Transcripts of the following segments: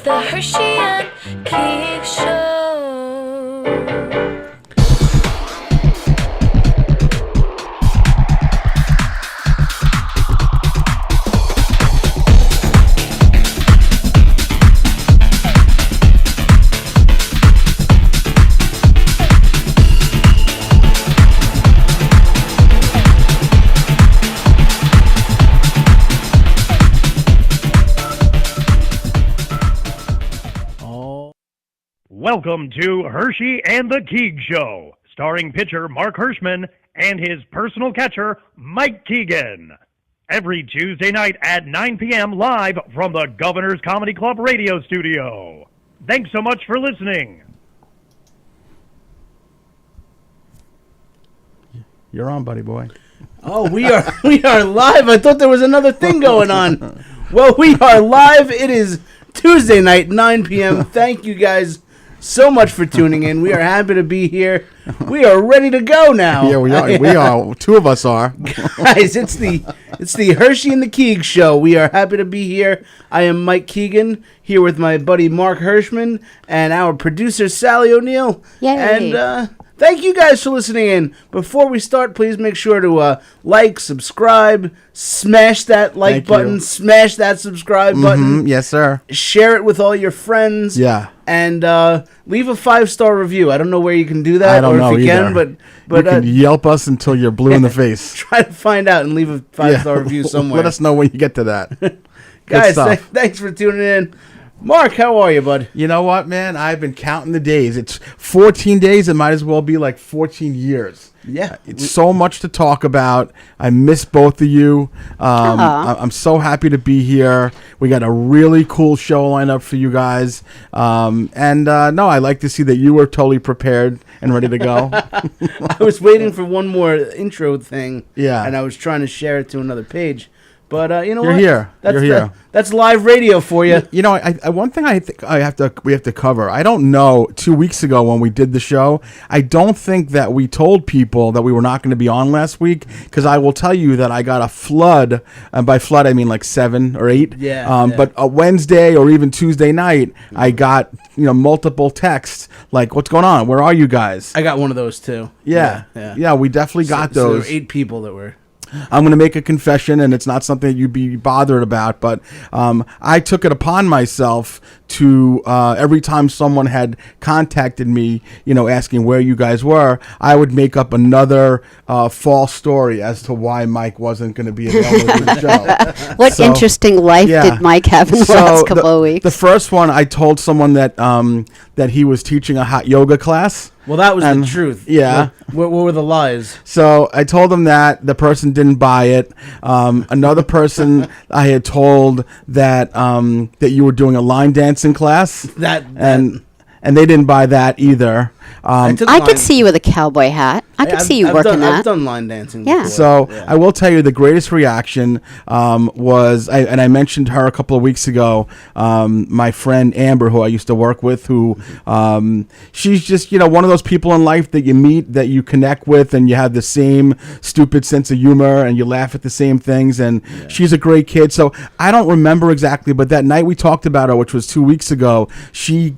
The Hershey and Keegs Show. Welcome to Hershey and the Keegs Show, starring pitcher Mark Hirschman and his personal catcher, Mike Keegan. Every Tuesday night at 9 p.m. live from the Governor's Comedy Club radio studio. Thanks so much for listening. You're on, buddy boy. Oh, we are live. I thought there was another thing going on. Well, we are live. It is Tuesday night, 9 p.m. Thank you guys so much for tuning in. We are happy to be here. We are ready to go now. Yeah, we are. We are. Two of us are. Guys, it's the Hershey and the Keegs Show. We are happy to be here. I am Mike Keegan, here with my buddy Mark Hirschman and our producer Sally O'Neill. Yay. And thank you guys for listening in. Before we start, please make sure to like, subscribe, smash that like button, smash that subscribe button. Yes, sir. Share it with all your friends. Yeah. And leave a 5-star review. I don't know where you can do that. I don't know if you either. can, but you can Yelp us until you're blue in the face. Try to find out and leave a 5-star review somewhere. Let us know when you get to that. Guys, thanks for tuning in. Mark, how are you, bud? You know what, man? I've been counting the days. It's 14 days. It might as well be like 14 years. Yeah. It's so much to talk about. I miss both of you. I'm so happy to be here. We got a really cool show lined up for you guys. No, I like to see that you were totally prepared and ready to go. I was waiting for one more intro thing. Yeah. And I was trying to share it to another page. But you know You're what? here. You're here. That's live radio for you. You know, one thing I think we have to cover. I don't know. 2 weeks ago when we did the show, I don't think that we told people that we were not going to be on last week, because I will tell you that I got a flood, and by flood I mean like 7 or 8. Yeah. But a Wednesday or even Tuesday night, I got multiple texts like, "What's going on? Where are you guys?" I got one of those too. Yeah. We definitely got so those. there were 8 people that were. I'm going to make a confession, and it's not something that you'd be bothered about, but I took it upon myself to, every time someone had contacted me, asking where you guys were, I would make up another false story as to why Mike wasn't going to be available to the show. What interesting life did Mike have in the last couple of weeks? The first one, I told someone that he was teaching a hot yoga class. Well, that was the truth. Yeah. What were the lies? So I told them that. The person didn't buy it. Another person I had told that that you were doing a line dancing class. And they didn't buy that either. I could see you with a cowboy hat. I could see you working that. I've done line dancing before. So I will tell you the greatest reaction was, and I mentioned her a couple of weeks ago, my friend Amber, who I used to work with, who she's just, one of those people in life that you meet, that you connect with, and you have the same stupid sense of humor, and you laugh at the same things, and she's a great kid. So I don't remember exactly, but that night we talked about her, which was 2 weeks ago,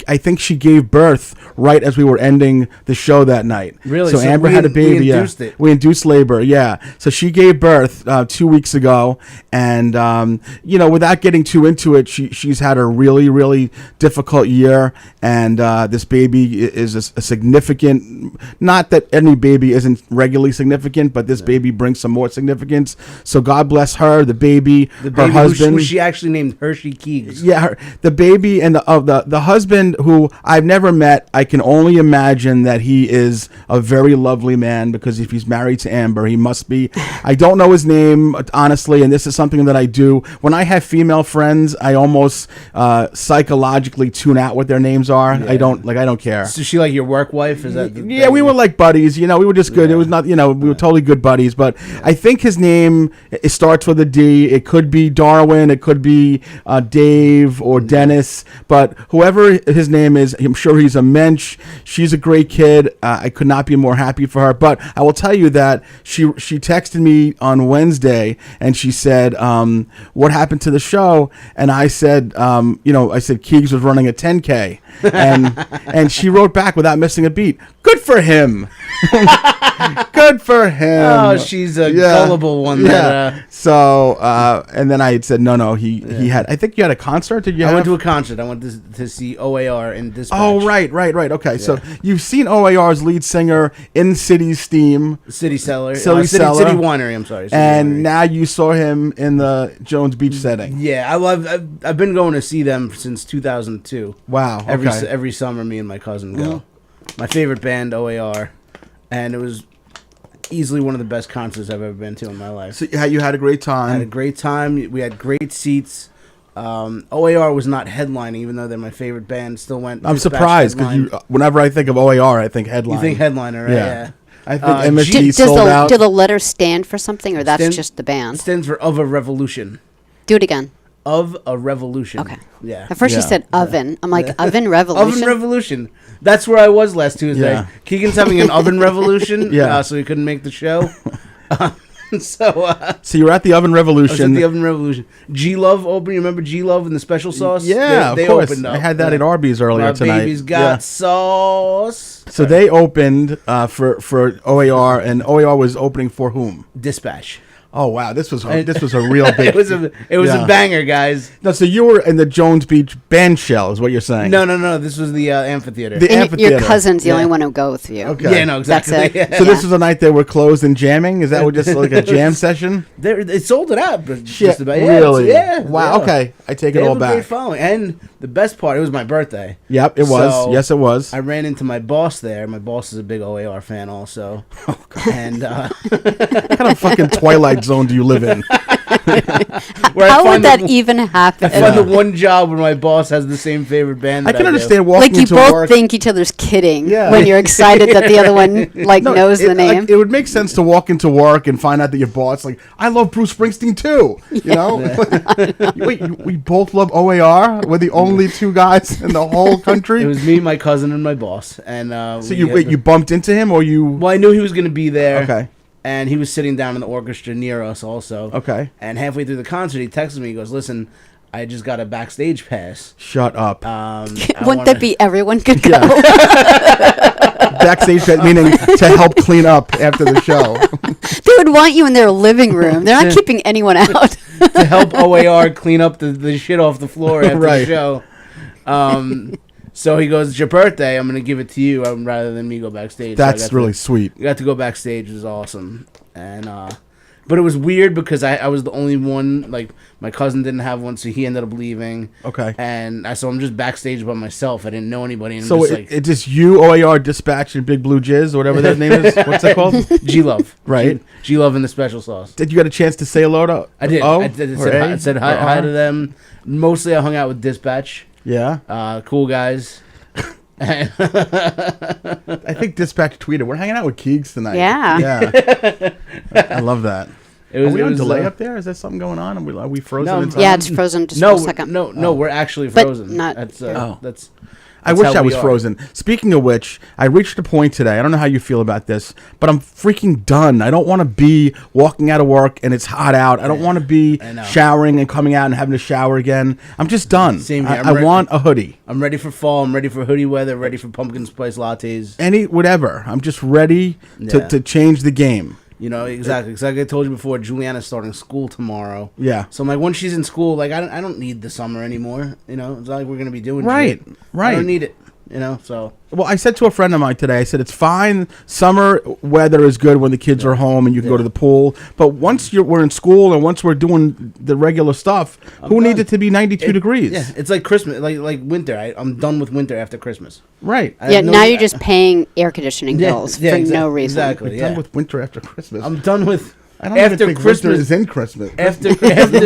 I think she gave birth right as we were ending the show that night. Really? So Amber had a baby. We induced it. We induced labor. Yeah. So she gave birth 2 weeks ago, and without getting too into it, she's had a really, really difficult year, and this baby is a significant. Not that any baby isn't regularly significant, but this baby brings some more significance. So God bless her, the baby, her husband. Who she actually named Hershey Keegs. Yeah, the baby and the husband, who I've never met. I can only imagine that he is a very lovely man, because if he's married to Amber, he must be. I don't know his name, honestly, and this is something that I do. When I have female friends, I almost psychologically tune out what their names are. Yeah. I don't care. So she like your work wife? Is that? We were like buddies. We were just good. Yeah. It was not. We were totally good buddies. But I think his name, it starts with a D. It could be Darwin. It could be Dave or Dennis. But whoever his name is, I'm sure he's a mensch. She's a great great kid. I could not be more happy for her. But I will tell you that she texted me on Wednesday and she said, "What happened to the show?" And I said, I said Keegs was running a 10K, and she wrote back without missing a beat. Good for him. Good for him. Oh, she's a gullible one. Yeah. So, and then I had said, no, he had. I think you had a concert. Did you? I went to a concert. I went to see OAR in Dispatch. Oh, right. Okay, so you've seen OAR's lead singer in City Steam, City Cellar, City Winery. I'm sorry. And now you saw him in the Jones Beach setting. Yeah, I've been going to see them since 2002. Wow. Every summer, me and my cousin go. My favorite band, OAR, and it was easily one of the best concerts I've ever been to in my life. So you had a great time. I had a great time. We had great seats. OAR was not headlining, even though they're my favorite band. Still went. I'm surprised because whenever I think of OAR, I think headline. You think headliner, right? Yeah. I think MSG sold out. Do the letters stand for something, or that's just the band? It stands for Of a Revolution. Do it again. Of a Revolution. Okay. Yeah. At first you said oven. I'm like, oven revolution? Oven Revolution. That's where I was last Tuesday. Yeah. Keegan's having an oven revolution, Yeah. so he couldn't make the show. So you were at the Oven Revolution. I was at the Oven Revolution. G-Love opened. You remember G-Love and the special sauce? Yeah, they of course. opened up. I had that at Arby's earlier My tonight. baby's got sauce. So they opened for OAR, and OAR was opening for whom? Dispatch. Oh wow, this was a real big. It was a banger, guys. No, so you were in the Jones Beach band shell, is what you're saying? No. This was the amphitheater. The amphitheater. Your cousin's the only one who go with you. Okay. Yeah, no, exactly. That's it. Yeah. So this was a night they were closed and jamming. Is that what just like a jam session? They sold it out, but Shit, just about. really? Yeah. Wow. Yeah. Okay, I take They it all have a great back. following, and the best part, it was my birthday. Yep, it was. So, Yes, it was. I ran into my boss there. My boss is a big OAR fan, also. Oh, And What kind of fucking Twilight Zone do you live in? How would that even happen? I find the one job where my boss has the same favorite band. I That can do. understand walking Like you into both work. think each other's kidding Yeah. when you're excited that the other one knows the name. It would make sense to walk into work and find out that your boss, like, I love Bruce Springsteen too. You know? Wait, we both love OAR? We're the only two guys in the whole country? It was me, my cousin, and my boss. And so you bumped into him, or you? Well, I knew he was going to be there. Okay. And he was sitting down in the orchestra near us also. Okay. And halfway through the concert, he texted me. He goes, "Listen, I just got a backstage pass. Shut up. Wouldn't that be everyone could go? Backstage, meaning to help clean up after the show. They would want you in their living room. They're not keeping anyone out. to help OAR clean up the shit off the floor after Right. the show." So he goes, "It's your birthday. I'm gonna give it to you rather than me go backstage." So That's really sweet. got to go backstage. It was awesome, and but it was weird because I was the only one. Like my cousin didn't have one, so he ended up leaving. Okay. And so I'm just backstage by myself. I didn't know anybody. And So it's just you, OAR, Dispatch, and Big Blue Jizz, or whatever their name is. What's that called? G-Love, Right. G-Love and the special sauce. Did you get a chance to say hello to? I did. O I did. or A I said or hi R? to them. Mostly, I hung out with Dispatch. Yeah. Cool guys. I think Dispatch tweeted, "We're hanging out with Keegs tonight." Yeah. Yeah. I love that. It was, Are we it on was, delay up there? Is there something going on? Are we frozen No. in time? Yeah, it's frozen just No, for a second. no, we're actually But frozen. not- That's Oh. that's. I That's wish how I we was are. frozen. Speaking of which, I reached a point today. I don't know how you feel about this, but I'm freaking done. I don't want to be walking out of work and it's hot out. I don't want to be I know. showering and coming out and having to shower again. I'm just done. Same here. I want a hoodie. I'm ready for fall. I'm ready for hoodie weather. Ready for pumpkin spice lattes. Whatever. I'm just ready Yeah. to change the game. You know, exactly. Because like I told you before, Juliana's starting school tomorrow. Yeah. So I'm like, once she's in school, like I don't need the summer anymore. You know, it's not like we're gonna be doing Right, shit. right. I don't need it. You know, so Well, I said to a friend of mine today, I said, it's fine. Summer weather is good when the kids are home and you can go to the pool. But once we're in school and once we're doing the regular stuff, who done. needs it to be 92 degrees? yeah, it's like Christmas, like winter. I'm done with winter after Christmas. Right. I Yeah, have no- now you're just paying air conditioning Yeah, bills yeah, for exact- no reason. exactly. We're Yeah. done with winter after Christmas. I'm done with. I don't after even think Christmas winter is in Christmas. After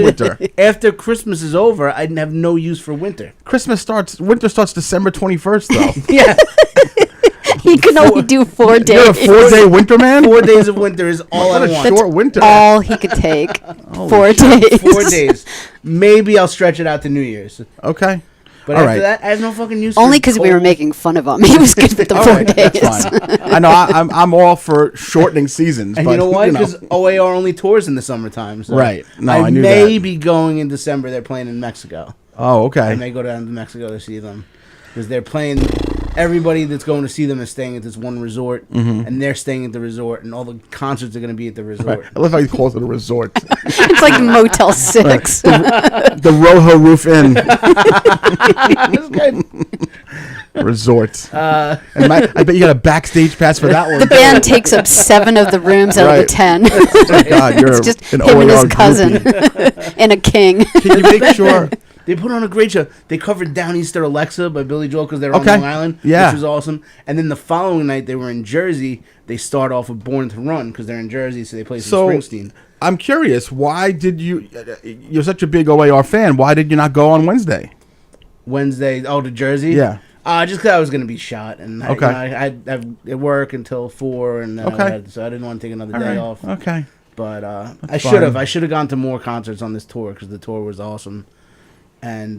winter. after Christmas is over, I have no use for winter. Winter starts December 21st, though. Yeah, He can only do 4 days. You're a 4-day winter man? 4 days of winter is all I What a want. short winter. All he could take. 4 days. 4 days. Maybe I'll stretch it out to New Year's. Okay. But All after right. that, I have no fucking use. Only for because we were cold. making fun of him. He was good with the All 4 right, days. that's fine. I know I'm all for shortening seasons. And but, you know why? Because OAR only tours in the summertime. So Right. No, I knew may that. be going in December. They're playing in Mexico. Oh, I okay. may go down to Mexico to see them because they're playing. Everybody that's going to see them is staying at this one resort, and they're staying at the resort, and all the concerts are going to be at the resort. I love how he calls it a resort. It's like Motel 6. The Rojo Roof Inn It's good. resort. I bet you got a backstage pass for that one. The band takes up 7 of the rooms out of the Right. 10. Oh, God, you're It's just an him and his OAR cousin groupie. and a king. Can you make sure? They put on a great show. They covered Downeaster Alexa by Billy Joel because they're Okay. on Long Island, Yeah. which was awesome. And then the following night, they were in Jersey. They start off with Born to Run because they're in Jersey, so they play some So Springsteen. I'm curious. Why did you? You're such a big OAR fan. Why did you not go on Wednesday? Wednesday, to Jersey? Yeah. Just because I was going to be shot. And Okay. I had at work until 4, and Okay. so I didn't want to take another All day right. off. Okay. But I That's should have. fine. I should have gone to more concerts on this tour because the tour was awesome. And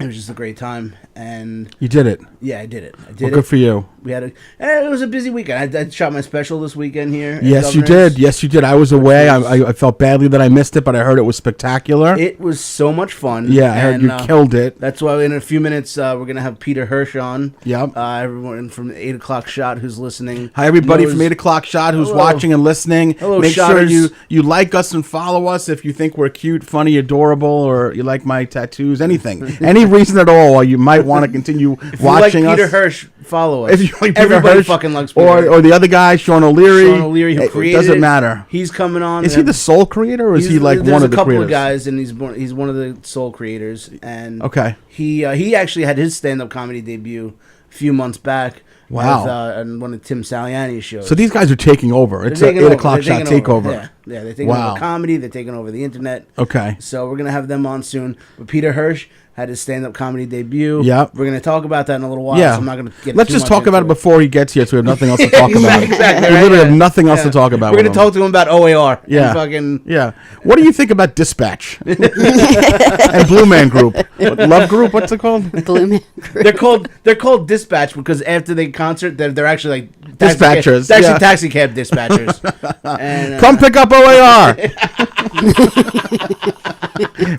it was just a great time. And You did it. yeah, I did it. I did Well, it. good for you. We had it was a busy weekend. I shot my special this weekend here. at Yes, you Governor's. did. Yes, you did. I was away. was- I felt badly that I missed it, but I heard it was spectacular. It was so much fun. Yeah, I heard and, you killed it. That's why in a few minutes we're gonna have Peter Herschy on. Yep. Everyone from the 8 o'clock shot who's listening. Hi, everybody knows- from 8 o'clock shot who's Hello. watching and listening. Hello, Make sure shotters. you like us and follow us if you think we're cute, funny, adorable, or you like my tattoos, anything. Any reason at all, or you might want to continue If you watching like Peter us. Hirsch, follow us. If you like Peter Everybody Hirsch, fucking likes Peter. or the other guy, Sean O'Leary. Sean O'Leary, who It created doesn't it. matter. He's coming on. Is he the sole creator, or is he like there's one of the a couple creators? of guys, and he's one of the sole creators. And Okay. he actually had his stand up comedy debut a few months back. Wow. With, on one of Tim Saliani's shows. So these guys are taking over. It's They're an taking 8 over. o'clock They're shot taking takeover. over. Yeah, they're taking Wow. over comedy. They're taking over the internet. Okay. So we're gonna have them on soon. But Peter Hirsch had his stand-up comedy debut. Yep. We're gonna talk about that in a little while. Yeah. So I'm not gonna get. Let's too just much talk about it into before he gets here, so we have nothing else to talk about. Exactly. We right, literally yeah. have nothing else Yeah. to talk about. We're with gonna him. talk to him about OAR. Yeah. And fucking. Yeah. What do you think about Dispatch and Blue Man Group? Love Group? What's it called? Blue Man Group. They're called dispatch because after the concert they're actually like Dispatchers, They're actually yeah. taxi cab dispatchers. And, Come pick up OAR.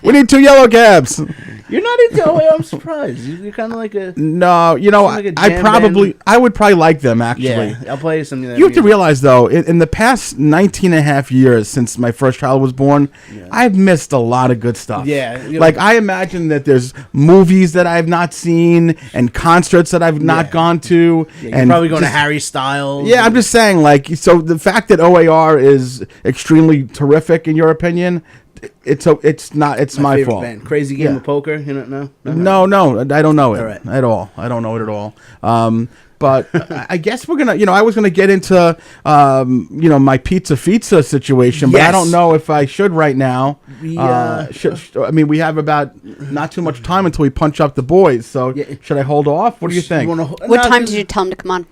We need 2 yellow cabs. You're not into OAR. I'm surprised. You're kind of like a. No, you know, Seem like a I jam probably, band. I would probably like them actually. Yeah, I'll play you something. You have to realize, though, in the past 19 and a half years since my first child was born, I've missed a lot of good stuff. Yeah. Like, I imagine that there's movies that I've not seen and concerts that I've not Yeah. gone to. You're and probably going to just- Harry Styles. Yeah, I'm just saying, like, so the fact that OAR is extremely terrific, in your opinion, it's my favorite fault. band. Crazy Game Yeah. of Poker. You don't know? No, I don't know it All right. at all. I don't know it at all. But I guess we're gonna, I was gonna get into, my pizza situation, but I Yes. don't know if I should right now. We, We have about not too much time until we punch up the boys. So Yeah. should I hold off? What do you think? What time did you tell him to come on?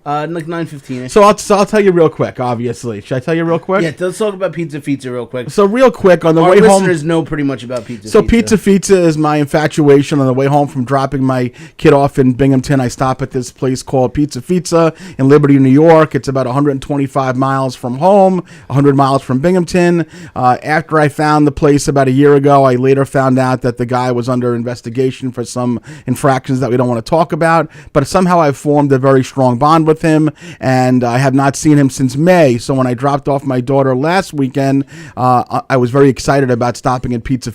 Like 9:15. So I'll tell you real quick. Obviously, should I tell you real quick? Yeah, let's talk about Pizza real quick. So real quick on the Our way home. listeners know pretty much about Pizza. So Pizza is my infatuation. On the way home from dropping my kid off in Binghamton, I stop at this place called Pizza in Liberty, New York. It's about 125 miles from home, 100 miles from Binghamton. After I found the place about a year ago, I later found out that the guy was under investigation for some infractions that we don't want to talk about. But somehow I've formed a very strong bond with him, and I have not seen him since May. So when I dropped off my daughter last weekend, I was very excited about stopping at Pizza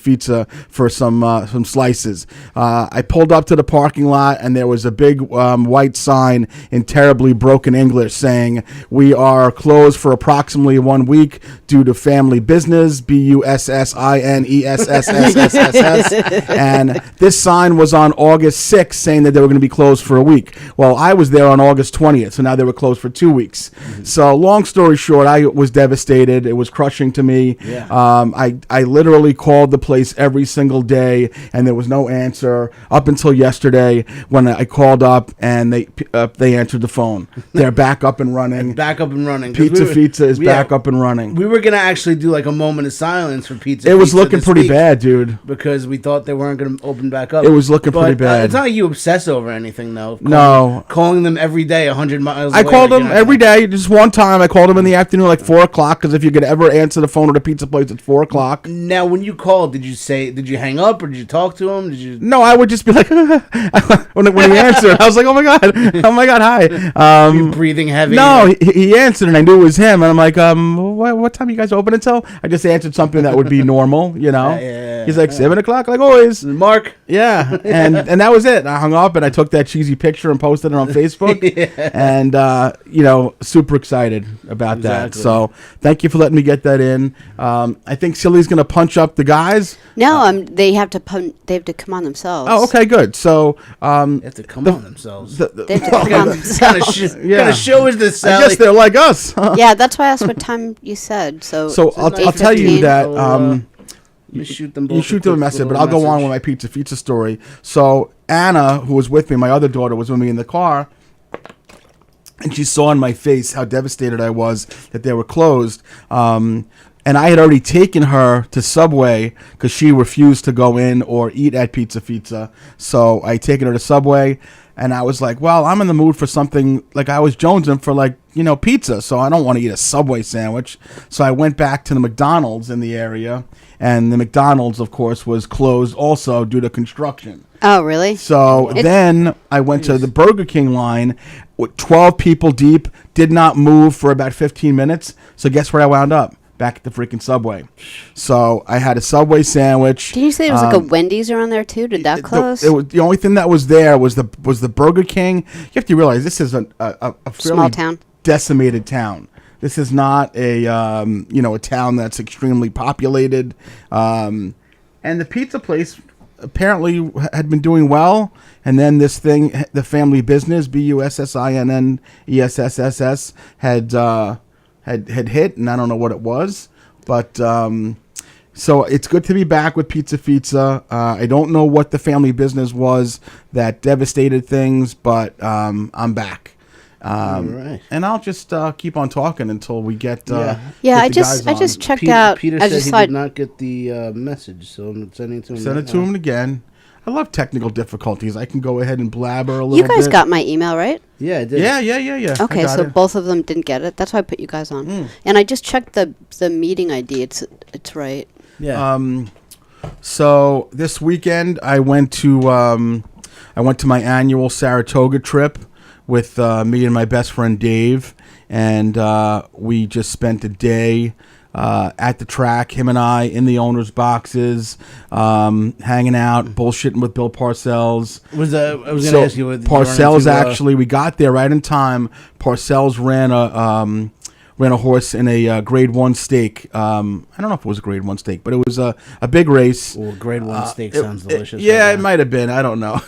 for some slices. I pulled up to the parking lot, and there was a big white sign in terribly broken English saying, "We are closed for approximately 1 week due to family business, BUSSINESSSSSS." And this sign was on August 6th saying that they were going to be closed for a week. Well, I was there on August 20th. 20th. So now they were closed for 2 weeks. So long story short, I was devastated. It was crushing to me. Yeah. I literally called the place every single day, and there was no answer up until yesterday when I called up and they answered the phone. They're back up and running. Back up and running. Pizza is back up and running. We were gonna actually do like a moment of silence for Pizza. It was Pizza looking this pretty week bad, dude. because we thought they weren't gonna open back up. It was looking pretty bad. It's not like you obsess over anything though. Calling them every day 100 miles. I away, called like, them you're not every gonna- day. Just one time, I called them in the afternoon, like 4 o'clock. Because if you could ever answer the phone at a pizza place, it's 4 o'clock. Now, when you called, did you hang up or did you talk to him? Did you? No, I would just be like, when he answered, I was like, oh my god, hi. You breathing heavy? No, he answered, and I knew it was him, and I'm like, what time you guys open until? I just answered something that would be normal, you know. Yeah. He's like 7 o'clock, like always. Mark. Yeah, and that was it. I hung up and I took that cheesy picture and posted it on Facebook, and super excited about that. Exactly. So thank you for letting me get that in. I think Silly's gonna punch up the guys. No, they have to come on themselves. Oh, okay, good. So They have to come on themselves. They have to come on themselves. Kind of show is this, I Sally? guess they're like us. Yeah, that's why I asked what time you said. So I'll tell you 8:15. that. You shoot them both. You shoot them a message, but I'll go on with my pizza story. So Anna, who was with me, my other daughter, was with me in the car, and she saw on my face how devastated I was that they were closed. And I had already taken her to Subway because she refused to go in or eat at Pizza. So I taken her to Subway, and I was like, well, I'm in the mood for something, like I was jonesing for pizza, so I don't want to eat a Subway sandwich. So I went back to the McDonald's in the area, and the McDonald's, of course, was closed also due to construction. Oh, really? So then I went to the Burger King line with 12 people deep, did not move for about 15 minutes. So guess where I wound up? Back at the freaking Subway. So I had a Subway sandwich. Did you say there was like a Wendy's around there too? Did that close? It was the only thing that was there was the Burger King. You have to realize this is a fairly Small town. decimated town. This is not a a town that's extremely populated, and the pizza place apparently had been doing well, and then this thing, the family business, BUSSINNESSSS, had hit, and I don't know what it was, but so it's good to be back with Pizza. I don't know what the family business was that devastated things, but I'm back. Right. And I'll just keep on talking until we get. Yeah, get I the just guys on. checked out. Peter I said just he thought did not get the message, so I'm sending it to him. Send it to him again. I love technical difficulties. I can go ahead and blabber a little you bit. guys got my email, right? Yeah, I did. Yeah. Okay, I got so it. both of them didn't get it. That's why I put you guys on. And I just checked the meeting ID. It's right. Yeah. So this weekend I went to my annual Saratoga trip with me and my best friend Dave, and we just spent a day at the track, him and I, in the owners' boxes, hanging out, bullshitting with Bill Parcells. I was going to ask you. Parcells actually, we got there right in time. Parcells ran a horse in a Grade 1 stake. I don't know if it was a Grade 1 stake, but it was a big race. Well, Grade 1 steak sounds delicious. It might have been. I don't know.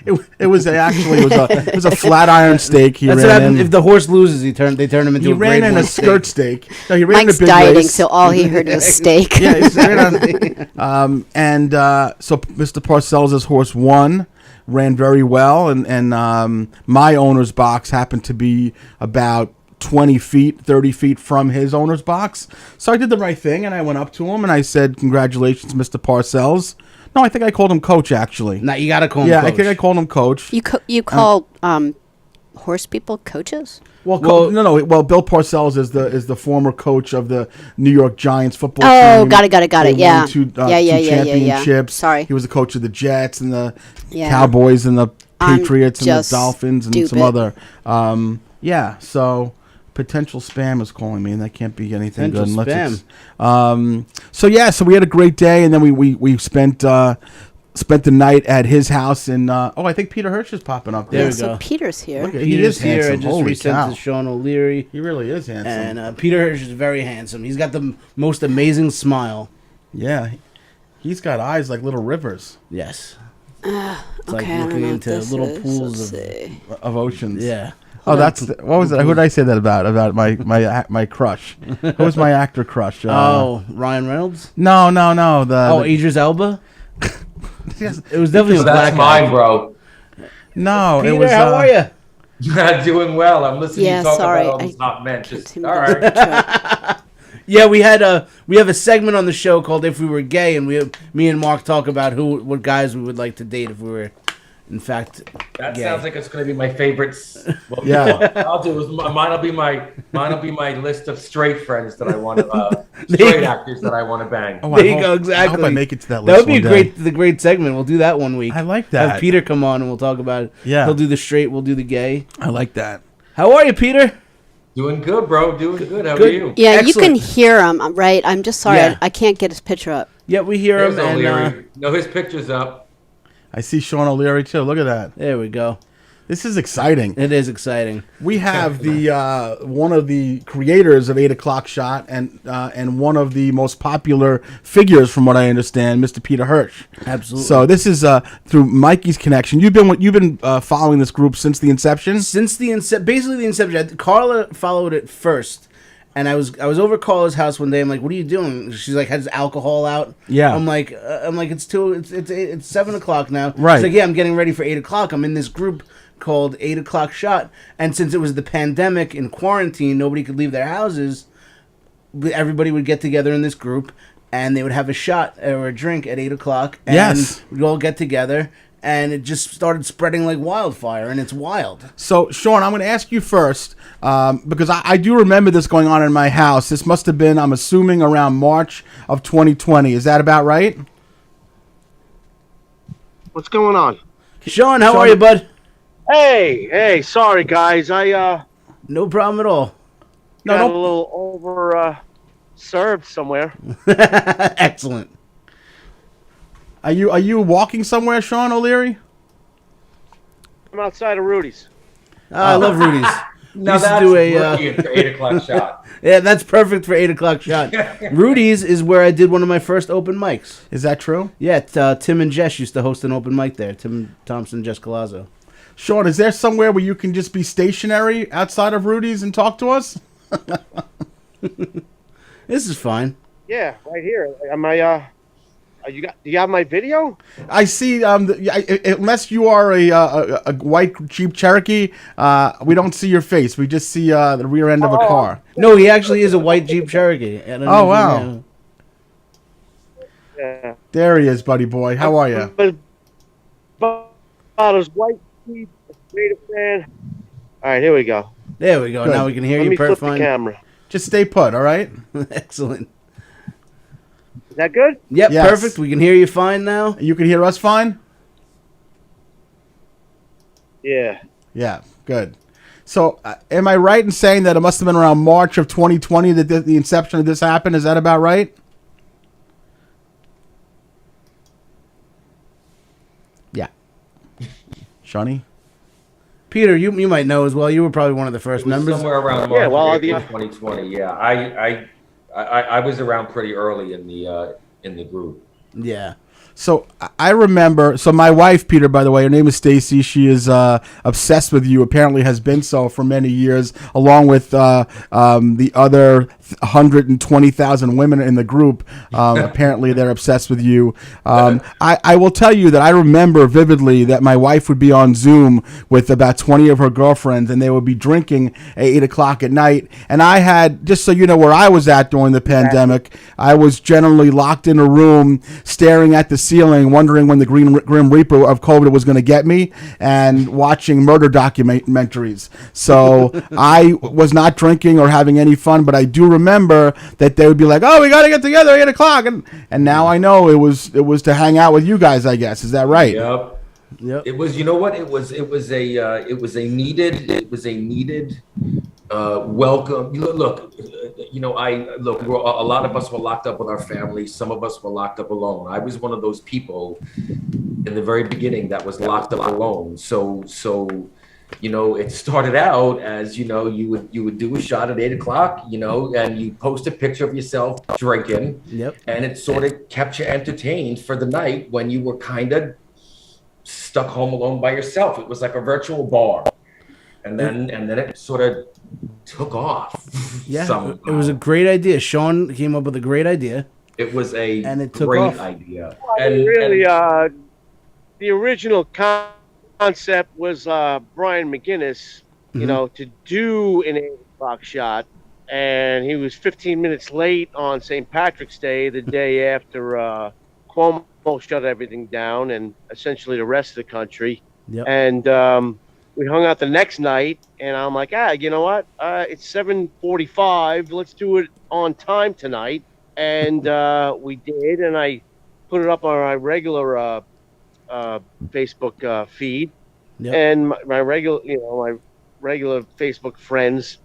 It was a flat iron steak. That's what happens if the horse loses. They turn him into He a Grade ran in 1 a skirt steak. No, he ran Mike's in a big dieting, race. so all he heard was steak. Yeah, he's ran on. So Mr. Parcells' horse won. Ran very well, and my owner's box happened to be about 20 feet, 30 feet from his owner's box. So I did the right thing, and I went up to him, and I said, congratulations, Mr. Parcells. No, I think I called him Coach, actually. No, you got to call him Yeah, Coach. I think I called him Coach. You call horse people coaches? Well, no. Well, Bill Parcells is the former coach of the New York Giants football Oh, team. got it. They Yeah. won two Yeah. championships. Sorry. He was the coach of the Jets and the Yeah. Cowboys and the I'm Patriots and the just Dolphins and some stupid. other. So potential spam is calling me, and that can't be anything good. Potential So we had a great day, and then we spent the night at his house in. I think Peter Herschy is popping up there. There we So go. Peter's here. Look at- He is here. I handsome. just Holy resent cow. to Sean O'Leary. He really is handsome. And Peter Hirsch is very handsome. He's got the most amazing smile. Yeah, he's got eyes like little rivers Yes. It's like Okay, I don't looking know what into this little is. pools Let's of... see. of oceans. Yeah. Oh, what was it? Who did I say that about? About my crush? Who was my actor crush? Ryan Reynolds? No. Idris Elba? Yes. It was definitely a That's black mine, guy. bro. No, Peter, it was. how are you? Doing well. I'm listening Yeah, to you talk sorry, about all I these hot men. can't Just seem all to get right. this picture up. Yeah, we have a segment on the show called "If We Were Gay," and me and Mark talk about what guys we would like to date if we were, in fact, That gay. sounds like it's going to be my favorites. Well, Yeah. I'll do is mine'll be my list of straight friends that I want to straight actors that I want to bang. Oh, There I you hope- go, exactly. I hope I make it to that list. That would be one day. the great segment. We'll do that one week. I like that. Have Peter come on and we'll talk about it. Yeah. He'll do the straight, we'll do the gay. I like that. How are you, Peter? Doing good, bro. Doing good. How are Good. you? Yeah, you can Excellent. hear him, right? I'm just sorry, Yeah. I can't get his picture up. Yeah, we hear There's him. And, O'Leary. No, his picture's up. I see Sean O'Leary too. Look at that. there we go. This is exciting. It is exciting. We have the one of the creators of 8 O'Clock Shot and one of the most popular figures, from what I understand, Mr. Peter Herschy. Absolutely. So this is through Mikey's connection. You've been following this group since the inception. Since the inception, Carla followed it first. And I was over at Carla's house one day. I'm like, "What are you doing?" She's like, "Has alcohol out?" Yeah. I'm like, it's 7 o'clock now. Right. She's like, "Yeah, I'm getting ready for 8 o'clock. I'm in this group called 8 O'Clock Shot." And since it was the pandemic and quarantine, nobody could leave their houses. Everybody would get together in this group, and they would have a shot or a drink at 8 o'clock. And Yes. we'd all get together, and it just started spreading like wildfire, and it's wild. So, Sean, I'm going to ask you first, because I do remember this going on in my house. This must have been, I'm assuming, around March of 2020. Is that about right? What's going on? Sean, how Sean- are you, bud? Hey, sorry guys. I No problem at all. No, got no. a little over served somewhere. Excellent. Are you walking somewhere, Sean O'Leary? I'm outside of Rudy's. I love Rudy's. Now Used to that's do a, brilliant for 8 o'clock shot. Yeah, that's perfect for 8 o'clock shot. Rudy's is where I did one of my first open mics. Is that true? Yeah, Tim and Jess used to host an open mic there. Tim Thompson, Jess Colazzo. Sean, is there somewhere where you can just be stationary outside of Rudy's and talk to us? This is fine. Yeah, right here. Am I? Do you have my video? I see. Unless you are a white Jeep Cherokee, we don't see your face. We just see the rear end of a car. No, he actually is a white Jeep Cherokee. I don't know Oh, if you wow. know. Yeah. There he is, buddy boy. How are you? But his white Jeep, made a fan. All right, here we go. There we go. Good. Now we can hear Let you me flip the perfectly. camera. Just stay put, all right? Excellent. Is that good? Yep, Yes. perfect. We can hear you fine now. You can hear us fine? Yeah. Yeah, good. So, am I right in saying that it must have been around March of 2020 that the inception of this happened? Is that about right? Yeah. Shawnee? Peter, you might know as well. You were probably one of the first members. Somewhere around Yeah, March well, of 2020. Yeah, I was around pretty early in the group. Yeah. So I remember. So my wife, Peter, by the way, her name is Stacy. She is obsessed with you. Apparently, has been so for many years, along with the other 120,000 women in the group. Apparently, they're obsessed with you. I will tell you that I remember vividly that my wife would be on Zoom with about 20 of her girlfriends, and they would be drinking at 8 o'clock at night. And I had, just so you know where I was at during the pandemic, I was generally locked in a room, staring at the ceiling, wondering when the Grim Reaper of COVID was going to get me, and watching murder documentaries. So I was not drinking or having any fun, but I do remember that they would be like, "Oh, we got to get together at 8 o'clock," and now I know it was to hang out with you guys. I guess, is that right? Yep. Yep. It was. You know what? It was a needed welcome. Look. A lot of us were locked up with our families. Some of us were locked up alone. I was one of those people in the very beginning that was locked up alone. So it started out as, you would do a shot at 8 o'clock, and you post a picture of yourself drinking. Yep. And it sort of kept you entertained for the night when you were kind of stuck home alone by yourself. It was like a virtual bar. then it sort of took off. Yeah, somehow. it was a great idea. Sean came up with a great idea. It was a And it took great off. idea. The original concept was Brian McGinnis, to do an 8 o'clock shot, and he was 15 minutes late on St. Patrick's Day, the day after Cuomo shut everything down, and essentially the rest of the country. Yep. And we hung out the next night, and I'm like, you know what? It's 7:45. Let's do it on time tonight. And we did, and I put it up on my regular Facebook feed. Yep. And my regular Facebook friends,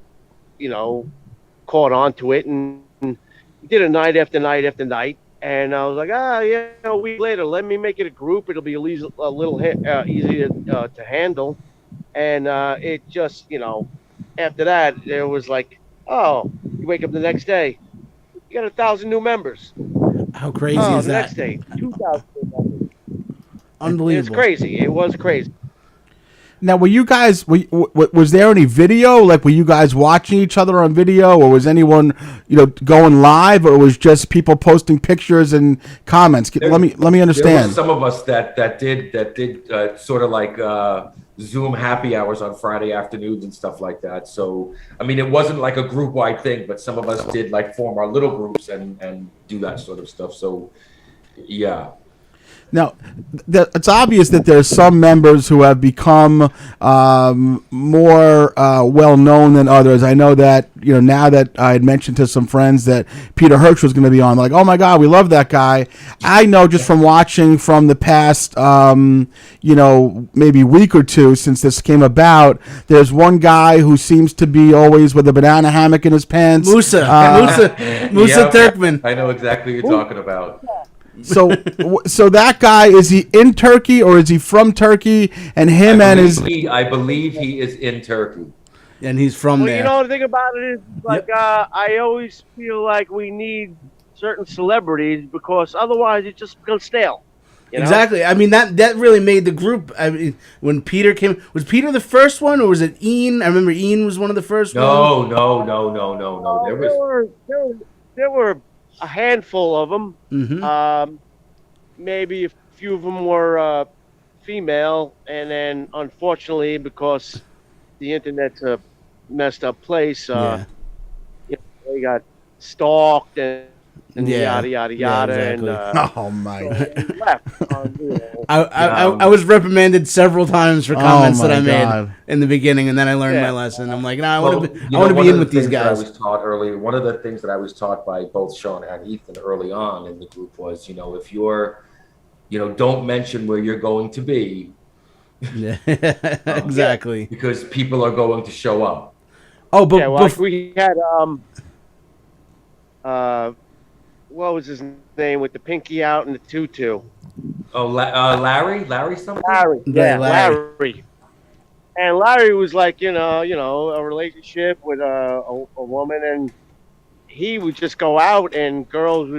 caught on to it, and did it night after night after night. And I was like, a week later, let me make it a group. It'll be a little easier to handle. And it just, after that, there was like, you wake up the next day, you got 1,000 new members. How crazy is the that? next day, 2,000 new members. Unbelievable. It's crazy. It was crazy. Now, were you guys? Was there any video? Like, were you guys watching each other on video, or was anyone, going live, or was just people posting pictures and comments? Let me There understand. were some of us that did sort of like Zoom happy hours on Friday afternoons and stuff like that. So, I mean, it wasn't like a group wide thing, but some of us did like form our little groups and do that sort of stuff. So, yeah. Now, it's obvious that there's some members who have become more well known than others. I know that now that I had mentioned to some friends that Peter Herschy was going to be on, they're like, oh my God, we love that guy. I know just from watching from the past, maybe week or two since this came about, there's one guy who seems to be always with a banana hammock in his pants. Musa Yep. Turkman. I know exactly what you're talking about. So that guy, is he in Turkey or is he from Turkey? And him and his. I believe he is in Turkey. And he's from Well, there. the thing about it is, I always feel like we need certain celebrities because otherwise it just becomes stale. Exactly. I mean, that really made the group. I mean, when Peter came, was Peter the first one, or was it Ian? I remember Ian was one of the first ones. No. There were a handful of them. Mm-hmm. Maybe a few of them were female, and then unfortunately, because the internet's a messed up place, they got stalked and yada yada yada. Exactly. Oh my! And left. I was reprimanded several times for comments that I made God. in the beginning, and then I learned my lesson. I'm like, I want to one be in of with the these things that guys. I was taught earlier. One of the things that I was taught by both Sean and Ethan early on in the group was, if you're, don't mention where you're going to be. Yeah, exactly. Because people are going to show up. Oh, but we had what was his name with the pinky out and the tutu? Oh, Larry something. Larry. And Larry was like, a relationship with a woman, and he would just go out, and girls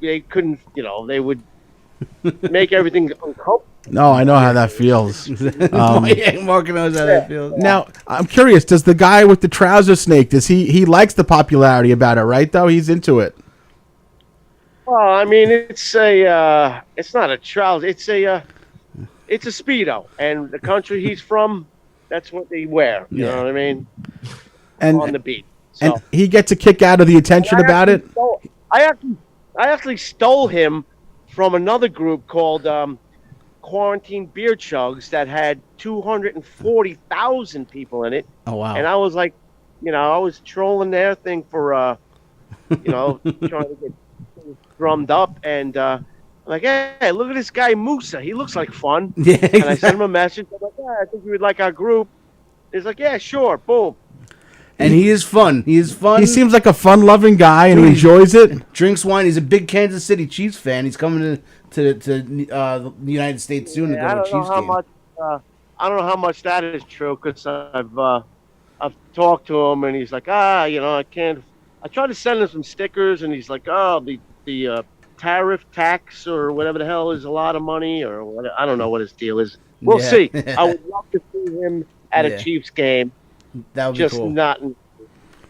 they couldn't, they would make everything uncomfortable. No, I know how that feels. Mark knows how that feels. Now, I'm curious. Does the guy with the trouser snake? Does he likes the popularity about it, right? Though he's into it. Well, I mean, it's not a trouser. It's a Speedo, and the country he's from, that's what they wear. You know what I mean? And on the beat. And So. he gets a kick out of the attention about it. I actually stole him from another group called Quarantine Beer Chugs that had 240,000 people in it. Oh wow! And I was like, I was trolling their thing for, trying to get drummed up, and I'm like, hey, look at this guy Musa. He looks like fun. Yeah, exactly. And I sent him a message. I'm like, I think you would like our group. He's like, yeah, sure. Boom. And he is fun. He is fun. He seems like a fun-loving guy, and he enjoys it. Drinks wine. He's a big Kansas City Chiefs fan. He's coming to the United States soon to go to a Chiefs game. I don't know how much that is true because I've talked to him, and he's like, I can't. I tried to send him some stickers, and he's like, the tariff tax or whatever the hell is a lot of money, or what, I don't know what his deal is. We'll see. I would love to see him at a Chiefs game. That would be just cool. not.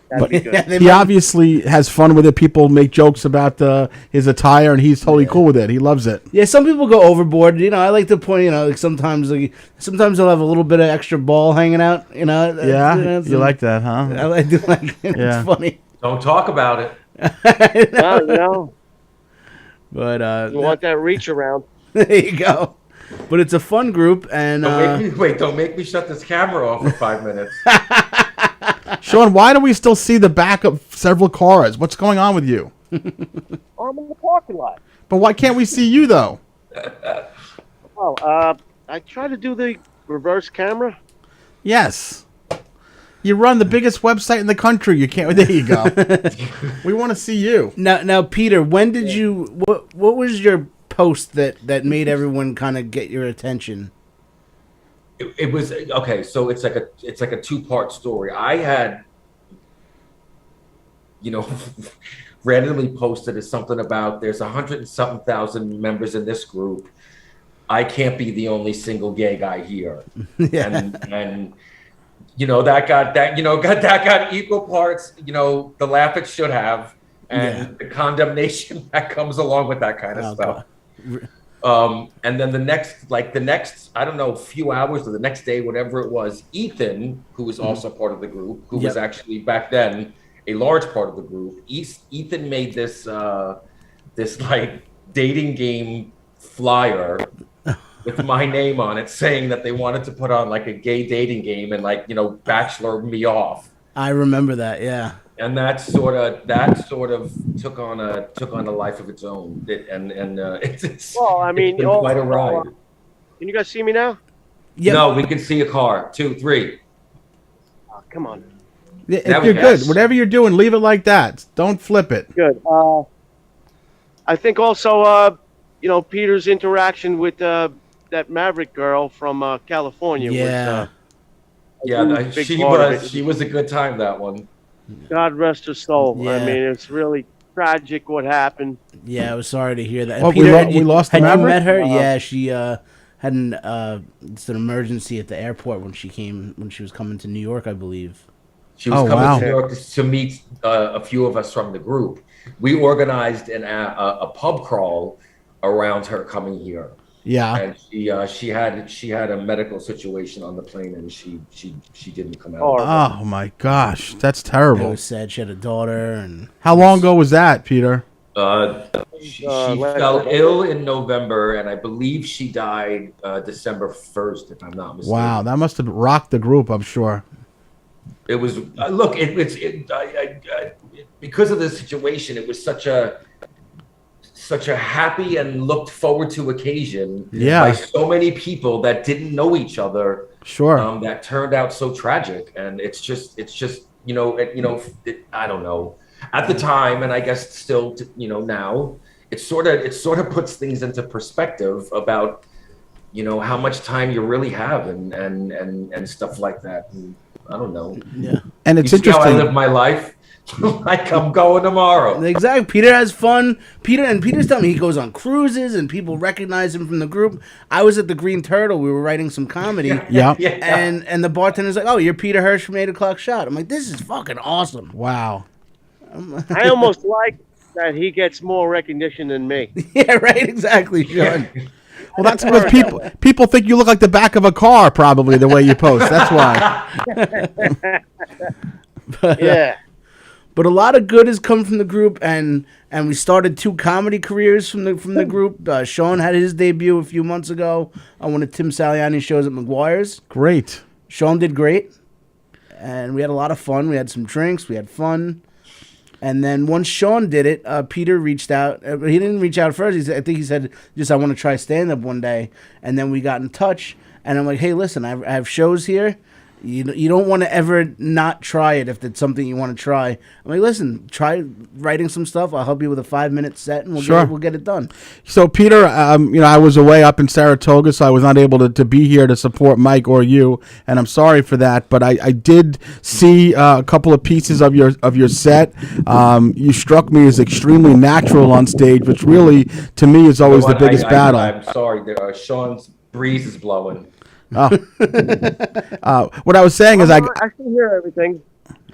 That'd be good. Yeah, they He might- obviously has fun with it. People make jokes about his attire, and he's totally cool with it. He loves it. Yeah, some people go overboard. I like to point. Like sometimes they'll have a little bit of extra ball hanging out. Yeah, you like that, huh? I do like it. Yeah. It's funny. Don't talk about it. Well, But you want that reach around. there you go. But it's a fun group, and Don't make me shut this camera off for 5 minutes. Sean, why do we still see the back of several cars? What's going on with you? I'm in the parking lot. But why can't we see you though? Oh, I try to do the reverse camera. Yes. You run the biggest website in the country. You can't. There you go. We want to see you. now, Peter, when did you? What was your post that made everyone kind of get your attention? It was okay. So it's like a 2-part story. I had, randomly posted as something about there's 100 and something thousand members in this group. I can't be the only single gay guy here. Yeah. And that got equal parts. The laugh it should have, and the condemnation that comes along with that kind of stuff. And then the next, I don't know, few hours or the next day, whatever it was, Ethan, who was also part of the group, who was actually back then a large part of the group. Ethan made this dating game flyer with my name on it, saying that they wanted to put on a gay dating game and bachelor me off. I remember that. Yeah. And that sort of took on a life of its own. It's Well, I mean, it's been quite a ride. Can you guys see me now? Yep. No, we can see a car. 2, 3. Oh, come on. If That you're was good, nice. whatever you're doing, leave it like that. Don't flip it. Good. I think also, Peter's interaction with that Maverick girl from California Yeah. was big she part of it. was a good time, that one. God rest her soul. Yeah. I mean, it's really tragic what happened. Yeah, I was sorry to hear that. Oh, Peter, we lost the had you Maverick? met her? Yeah, she had it's an emergency at the airport when she was coming to New York, I believe. She was Oh, coming wow. to New York to meet a few of us from the group. We organized a pub crawl around her coming here. Yeah. And she had a medical situation on the plane, and she didn't come out. Oh, Oh my gosh, that's It terrible. was sad. She had a daughter, and How long ago was that, Peter? She last fell November. ill in November, and I believe she died December 1st, if I'm not mistaken. Wow, that must have rocked the group, I'm sure. It was because of the situation. It was such a happy and looked forward to occasion Yeah. by so many people that didn't know each other. Sure. That turned out so tragic, and it's just I don't know. At the time, and I guess still now, it sort of puts things into perspective about how much time you really have and stuff like that. And I don't know. yeah, And it's You see how I interesting. live my life? Like I'm going tomorrow. exactly. Peter has fun. Peter's telling me he goes on cruises, and people recognize him from the group. I was at the Green Turtle. We were writing some comedy. Yeah. And the bartender's like, "Oh, you're Peter Herschy from 8 O'Clock Shot." I'm like, "This is fucking awesome." Wow. I almost like that he gets more recognition than me. Yeah, right. Exactly, Sean. Well, that's because people think you look like the back of a car, probably the way you post. That's why. Yeah. But a lot of good has come from the group, and we started 2 comedy careers from the group. Sean had his debut a few months ago on one of Tim Saliani's shows at McGuire's. Great. Sean did great, and we had a lot of fun. We had some drinks. We had fun. And then once Sean did it, Peter reached out. He didn't reach out first. I think he said, just I want to try stand-up one day. And then we got in touch, and I'm like, hey, listen, I have shows here. You don't want to ever not try it if it's something you want to try. I'm like, listen, try writing some stuff. I'll help you with a 5-minute set, and we'll get it done. So, Peter, I was away up in Saratoga, so I was not able to be here to support Mike or you, and I'm sorry for that. But I did see a couple of pieces of your set. You struck me as extremely natural on stage, which really, to me, is always the biggest battle. I'm sorry. Sean's breeze is blowing. What I was saying is, I still hear everything.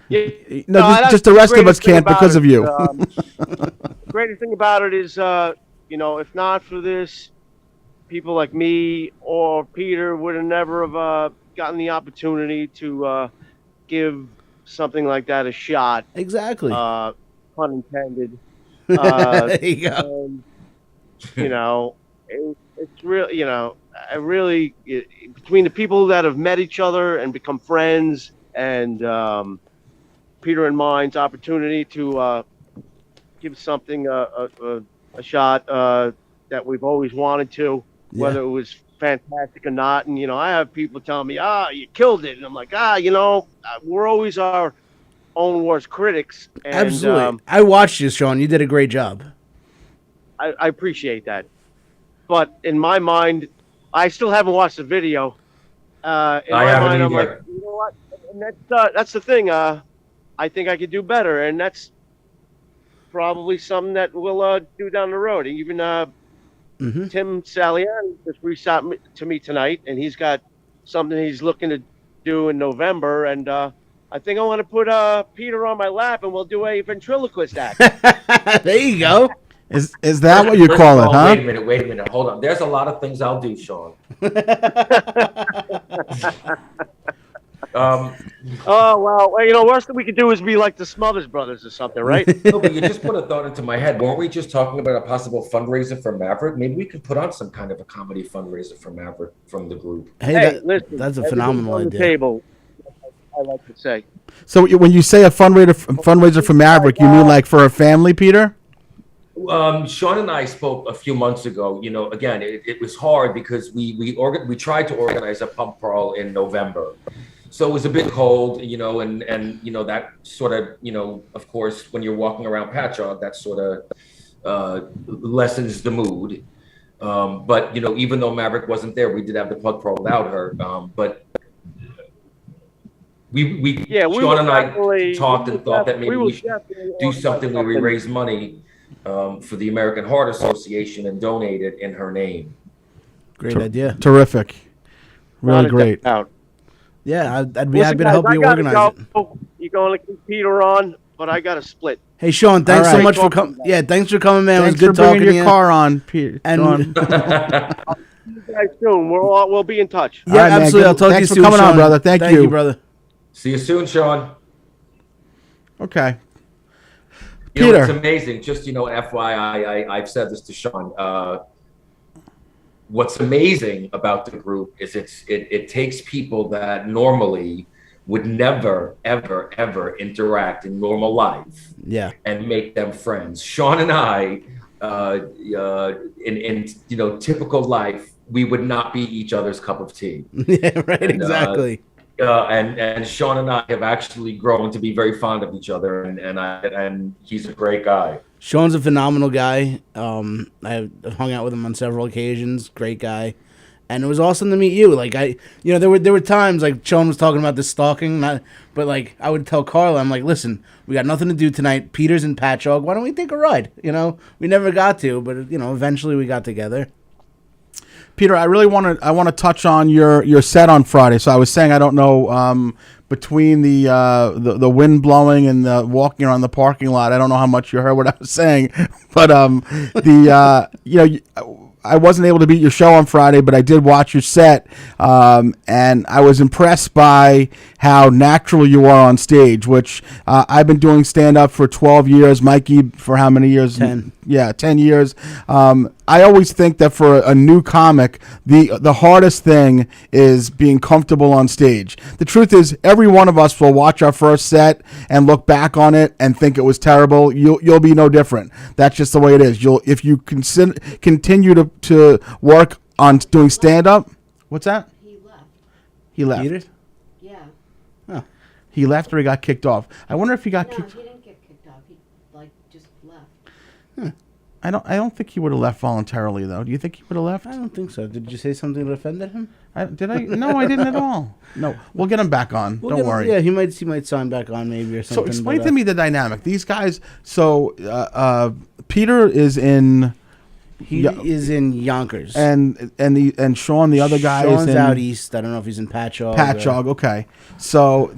Yeah, no, that's just the rest of us greatest thing can't about because it. of you. Greatest thing about it is, if not for this, people like me or Peter would have never have gotten the opportunity to give something like that a shot. Exactly. Pun intended. There you go. And, it's real. I really between the people that have met each other and become friends, and Peter and mine's opportunity to give something a shot that we've always wanted to, whether it was fantastic or not. And I have people telling me, you killed it," and I'm like, we're always our own worst critics. And, Absolutely. I watched you, Sean. You did a great job. I appreciate that. But in my mind, I still haven't watched the video. In I my haven't mind, I'm either. like, you know what? And that's the thing. I think I could do better, and that's probably something that we'll do down the road. Even Tim Salian just reached out to me tonight, and he's got something he's looking to do in November. And I think I want to put Peter on my lap, and we'll do a ventriloquist act. There you go. Is that what you call it, huh? Wait a minute. Hold on. There's a lot of things I'll do, Sean. Oh, well, worst thing we could do is be like the Smothers Brothers or something, right? No, but you just put a thought into my head. Weren't we just talking about a possible fundraiser for Maverick? Maybe we could put on some kind of a comedy fundraiser for Maverick from the group. Hey, listen, that's a phenomenal on the idea. Table, I like to say. So when you say a fundraiser for Maverick, you mean like for a family, Peter? Sean and I spoke a few months ago. Again, it was hard because we tried to organize a pub crawl in November. So it was a bit cold, and that sort of, of course, when you're walking around Patchogue, that sort of lessens the mood. But, even though Maverick wasn't there, we did have the pub crawl without her. But Sean and I talked and thought that maybe we should do something where we raise money for the American Heart Association and donate it in her name. Great idea. Terrific. Really great. Yeah, I'd be happy to help you organize it. You're going to keep Peter on, but I got to split. Hey, Sean, thanks so much for coming. Yeah, thanks for coming, man. Thanks it was good for bringing talking to your you. car on, Peter. And I'll see you guys soon. We'll be in touch. Yeah, All right, man. absolutely. I'll talk to you Thanks for soon, coming on, Sean. brother. Thank you. you, brother. See you soon, Sean. Okay. Peter, Peter. it's amazing. Just FYI, I've said this to Sean. What's amazing about the group is it takes people that normally would never, ever, ever interact in normal life, and make them friends. Sean and I, in typical life, we would not be each other's cup of tea. Yeah, right. Exactly. And Sean and I have actually grown to be very fond of each other, and he's a great guy. Sean's a phenomenal guy. I hung out with him on several occasions. Great guy, and it was awesome to meet you. Like there were times like Sean was talking about the stalking, but like I would tell Carla, I'm like, listen, we got nothing to do tonight. Peter's in Patchogue. Why don't we take a ride? We never got to, but eventually we got together. Peter, I want to touch on your set on Friday. So I was saying I don't know between the wind blowing and the walking around the parking lot. I don't know how much you heard what I was saying, but I wasn't able to beat your show on Friday, but I did watch your set, and I was impressed by how natural you are on stage, which I've been doing stand-up for 12 years. Mikey, for how many years? 10. Yeah, 10 years. I always think that for a new comic, the hardest thing is being comfortable on stage. The truth is, every one of us will watch our first set and look back on it and think it was terrible. You'll be no different. That's just the way it is. If you continue to work on doing stand-up. What's that? He left. Peter? Yeah. Oh. He left or he got kicked off. I wonder if he got kicked. No, he didn't get kicked off. He just left. I don't think he would have left voluntarily, though. Do you think he would have left? I don't think so. Did you say something that offended him? Did I? No, I didn't at all. No, we'll get him back on. Don't worry. Yeah, he might sign back on maybe or something. So explain to me the dynamic. These guys. So Peter is in He is in Yonkers. And Sean, the other guy, Sean's is in out east. I don't know if he's in Patchogue. Patchogue. Okay, so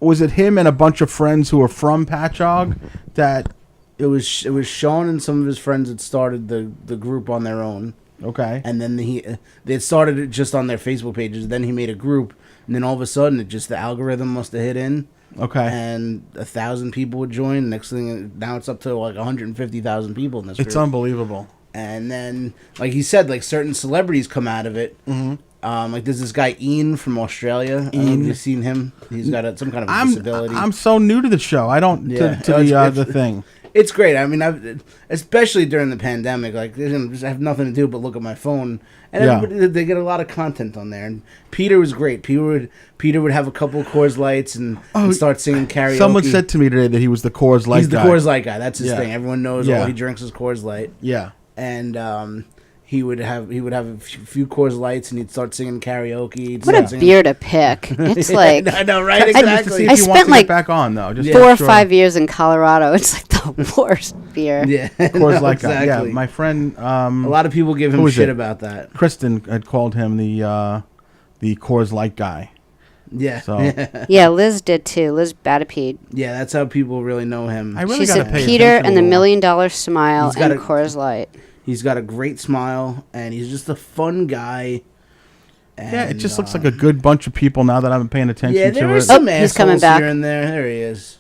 was it him and a bunch of friends who were from Patchogue that? It was Sean and some of his friends that started the group on their own. Okay, And then they had started it just on their Facebook pages. Then he made a group, and then all of a sudden, the algorithm must have hit in. Okay, And 1,000 people would join. Next thing, now it's up to like 150,000 people in this group. it's unbelievable. And then, like he said, like certain celebrities come out of it. Mm-hmm. Like there's this guy Ian from Australia. I don't know if you've seen him. He's got some kind of disability. I'm so new to the show. I don't Yeah. to the thing. It's great. I mean, especially during the pandemic, like I have nothing to do but look at my phone, and everybody, they get a lot of content on there. And Peter was great. Peter would have a couple of Coors Lights and start singing karaoke. Someone said to me today that he was the Coors Light guy. He's the Coors Light guy. That's his Yeah. thing. Everyone knows all he drinks is Coors Light. Yeah. And he would have a few Coors Lights, and he'd start singing karaoke. He'd What start a singing- beer to pick. It's like I know, right? Just to Exactly. see if I he wants spent to like get back on though. Just 4 or sure. 5 years in Colorado. It's like the worst beer. Yeah, Coors no, Light guy. Yeah, exactly. my friend. A lot of people give him Who is shit it? about that. Kristen had called him the Coors Light guy. Yeah, So Yeah, Liz did too. Liz Batapede. yeah, that's how people really know him. I really She got to said pay Peter attention and the a little. $1 Million Smile He's got and a- Coors Light. He's got a great smile, and he's just a fun guy. Yeah, it And, just looks like a good bunch of people now that I've been paying attention yeah. to There it. are some Oh, he's coming assholes back. here and there. There he is.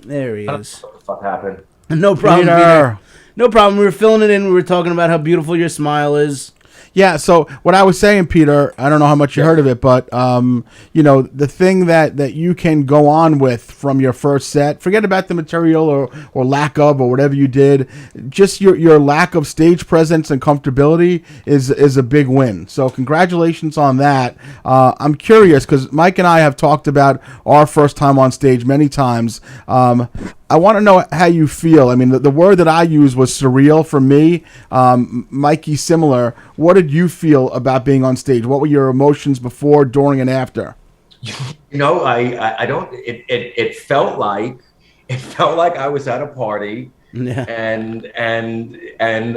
There he What is. the fuck happened? No problem, Peter. Peter. No problem. We were filling it in. We were talking about how beautiful your smile is. Yeah, so what I was saying, Peter, I don't know how much you heard of it, but the thing that you can go on with from your first set, forget about the material or lack of or whatever you did, just your lack of stage presence and comfortability is a big win. So congratulations on that. I'm curious because Mike and I have talked about our first time on stage many times. I want to know how you feel. I mean, the word that I used was surreal for me. Mikey, similar. What did you feel about being on stage? What were your emotions before, during, and after? You know, I don't. It felt like I was at a party, Yeah. and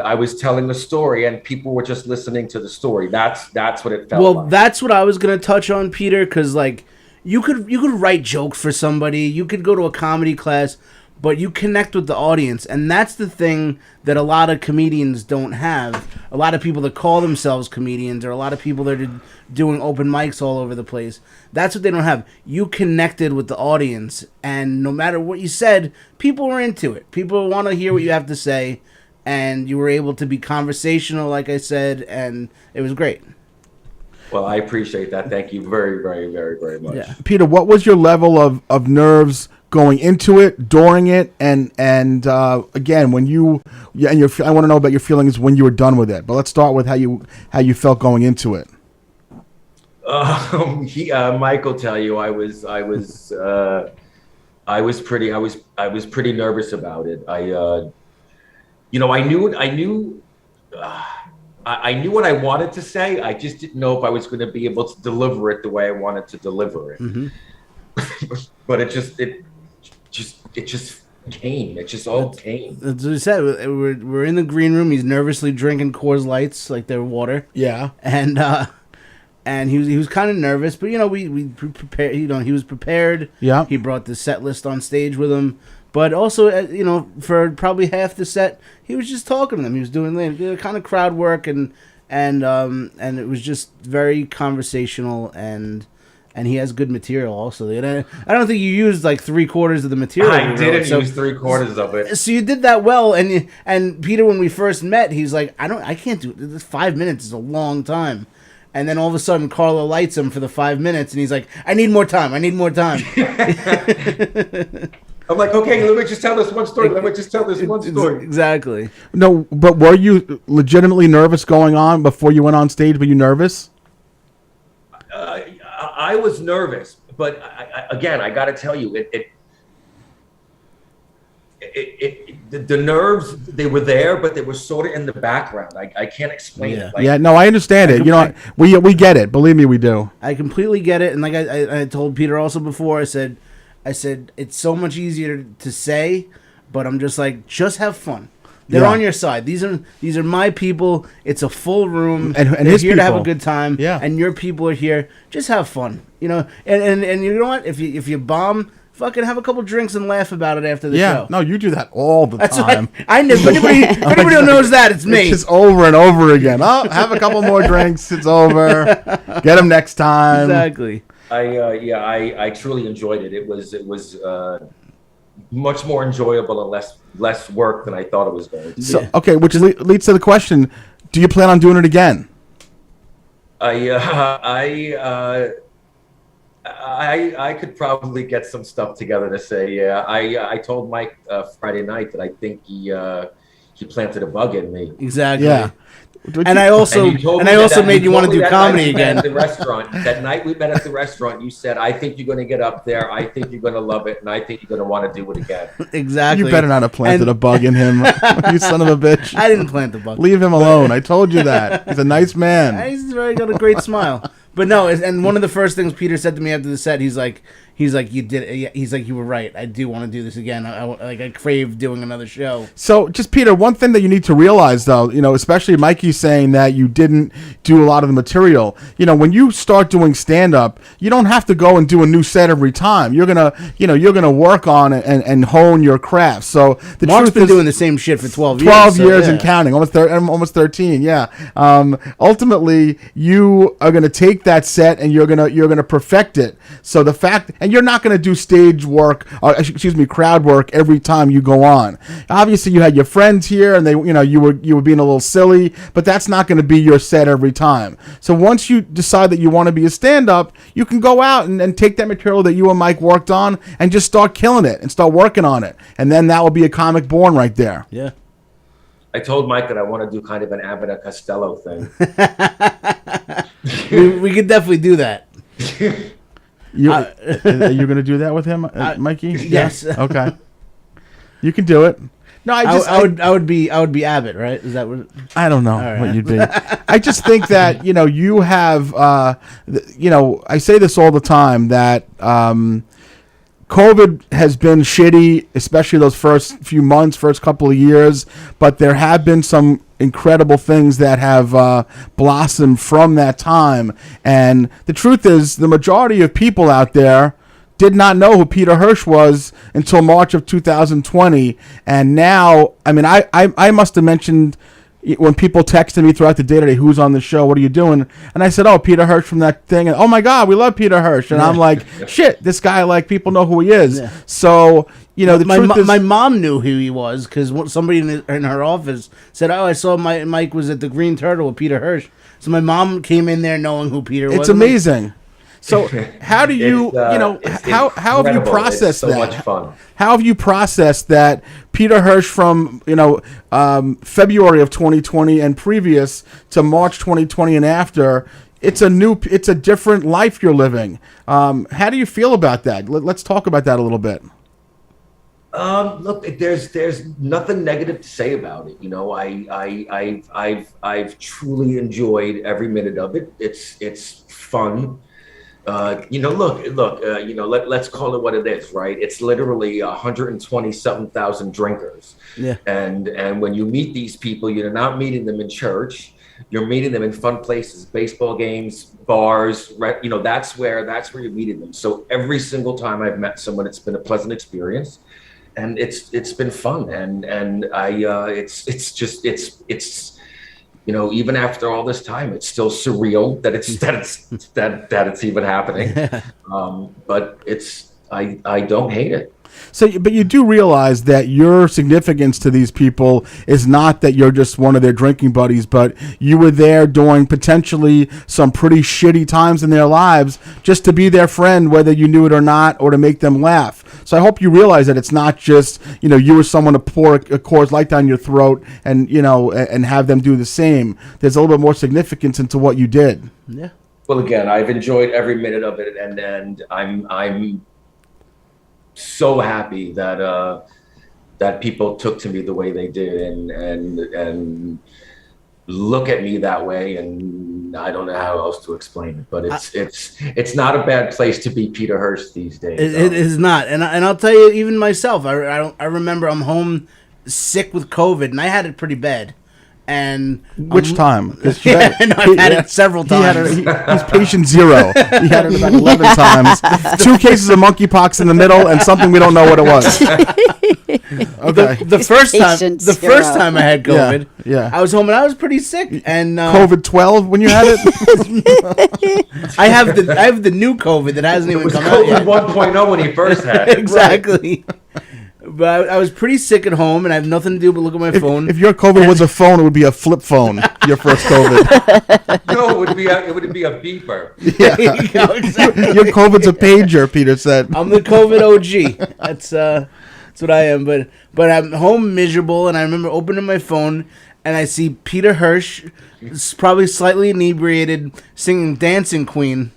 I was telling a story, and people were just listening to the story. That's what it felt Well, like. that's what I was gonna touch on, Peter, because like you could write jokes for somebody, you could go to a comedy class, but you connect with the audience, and that's the thing that a lot of comedians don't have. A lot of people that call themselves comedians, or a lot of people that are doing open mics all over the place, that's what they don't have. You connected with the audience, and no matter what you said, people were into it. People want to hear what you have to say, and you were able to be conversational, like I said, and it was great. Well, I appreciate that. Thank you very, very, very, very much. Yeah. Peter, what was your level of nerves going into it, during it, and again when you I want to know about your feelings when you were done with it. But let's start with how you felt going into it. Mike will tell you I was pretty nervous about it. I knew what I wanted to say. I just didn't know if I was going to be able to deliver it the way I wanted to deliver it. Mm-hmm. But it just came. It just all came. That's what I said. We're in the green room. He's nervously drinking Coors Lights like they're water, Yeah. and he was kind of nervous. But we prepared. He was prepared. Yeah. He brought the set list on stage with him. But also, for probably half the set, he was just talking to them. He was doing kind of crowd work, and it was just very conversational, and he has good material also. And I don't think you used like 3/4 of the material. I you didn't wrote, so- use 3/4 of it. So you did that well, and Peter, when we first met, he's like, I can't do it. This 5 minutes is a long time. And then all of a sudden, Carlo lights him for the 5 minutes, and he's like, I need more time. I'm like, okay, let me just tell this one story. Exactly. No, but were you legitimately nervous going on before you went on stage? Were you nervous? I was nervous, but again, I got to tell you, the nerves, they were there, but they were sort of in the background. I can't explain it. Yeah, no, I understand it. We get it. Believe me, we do. I completely get it, and like I told Peter also before, I said it's so much easier to say, but I'm just like, just have fun. They're Yeah. on your side. These are my people. It's a full room, And they're his here to have a people. good time. Yeah. And your people are here. Just have fun, you know. And you know what? If you bomb, fucking have a couple drinks and laugh about it after the Yeah, show. no, you do that all the That's time. what I know. If anybody who knows that, it's me. It's just over and over again. Oh, have a couple more drinks. It's over. Get them next time. Exactly. I truly enjoyed it. It was much more enjoyable and less work than I thought it was going to be. So, okay, which leads to the question: do you plan on doing it again? I could probably get some stuff together to say, yeah. I told Mike Friday night that I think he planted a bug in me. Exactly. Yeah. And I also And you told me made you want to do that comedy night we met again. at the restaurant. That night we met at the restaurant, you said, "I think you're going to get up there. I think you're going to love it, and I think you're going to want to do it again." Exactly. You better not have planted And- a bug in him, you son of a bitch. I didn't plant the bug. Leave him alone. I told you that. He's a nice man. He's very got a great smile. But no, and one of the first things Peter said to me after the set, he's like, you did it. He's like, you were right. I do want to do this again. I crave doing another show. So, just Peter, one thing that you need to realize, though, you know, especially Mikey saying that you didn't do a lot of the material. You know, when you start doing stand-up, you don't have to go and do a new set every time. You're gonna work on it and hone your craft. So the Mark's truth been is, doing the same shit for 12 years. 12 so, years yeah. and counting, almost 13. Yeah. Ultimately, you are gonna take that set and you're gonna perfect it. So the fact, and you're not gonna do stage work, crowd work every time you go on. Obviously, you had your friends here, and you were being a little silly, but that's not gonna be your set every time. So once you decide that you want to be a stand-up, you can go out and take that material that you and Mike worked on and just start killing it and start working on it, and then that will be a comic born right there. Yeah. I told Mike that I want to do kind of an Abbott and Costello thing. we could definitely do that. Are you going to do that with him, Mikey? Yes. Yeah? Okay. You can do it. No, I would be Abbott, right? Is that what? I don't know right. what you'd be. I just think that you have I say this all the time that COVID has been shitty, especially those first few months, first couple of years. But there have been some incredible things that have blossomed from that time. And the truth is, the majority of people out there did not know who Peter Herschy was until March of 2020. And now, I mean, I must have mentioned when people texted me throughout the day today, who's on the show, what are you doing? And I said, oh, Peter Herschy from that thing. And, oh, my God, we love Peter Herschy. And I'm like, shit, this guy, like, people know who he is. Yeah. So, the truth is... My mom knew who he was because somebody in her office said, oh, I saw Mike was at the Green Turtle with Peter Herschy. So my mom came in there knowing who Peter was. It's amazing. So how do you, how have you processed that? It's so much fun. How have you processed that Peter Herschy from, February of 2020 and previous to March 2020 and after, it's a different life you're living. How do you feel about that? Let's talk about that a little bit. Look, there's nothing negative to say about it. I've truly enjoyed every minute of it. It's fun. Let's call it what it is, right? It's literally 120,000 drinkers. Yeah. And when you meet these people, you're not meeting them in church. You're meeting them in fun places, baseball games, bars, right? That's where you're meeting them. So every single time I've met someone, it's been a pleasant experience, and it's been fun. And it's even after all this time, it's still surreal that it's even happening. But I don't hate it. So, but you do realize that your significance to these people is not that you're just one of their drinking buddies, but you were there during potentially some pretty shitty times in their lives just to be their friend, whether you knew it or not, or to make them laugh. So I hope you realize that it's not just, you were someone to pour a Coors Light down your throat and, and have them do the same. There's a little bit more significance into what you did. Yeah. Well, again, I've enjoyed every minute of it, and I'm so happy that people took to me the way they did and look at me that way, and I don't know how else to explain it, but it's not a bad place to be Peter Herschy these days. It is not, and I'll tell you, even myself, I remember I'm home sick with COVID, and I had it pretty bad. And Which time? 'Cause yeah, no, I've had it several times. He's patient 0. He had it about 11 times. 2 cases of monkeypox in the middle, and something we don't know what it was. Okay. The first patient time, zero. I had COVID. Yeah. I was home and I was pretty sick. And COVID 12 when you had it. I have the new COVID that hasn't It even was come out COVID yet. 1.0 when he first had it. Exactly. But I was pretty sick at home, and I have nothing to do but look at my phone. If your COVID was a phone, it would be a flip phone. Your first COVID. No, it would be a beeper. Yeah. Exactly. Your COVID's a pager. Peter said. I'm the COVID OG. That's what I am. But I'm home miserable, and I remember opening my phone, and I see Peter Herschy, probably slightly inebriated, singing "Dancing Queen."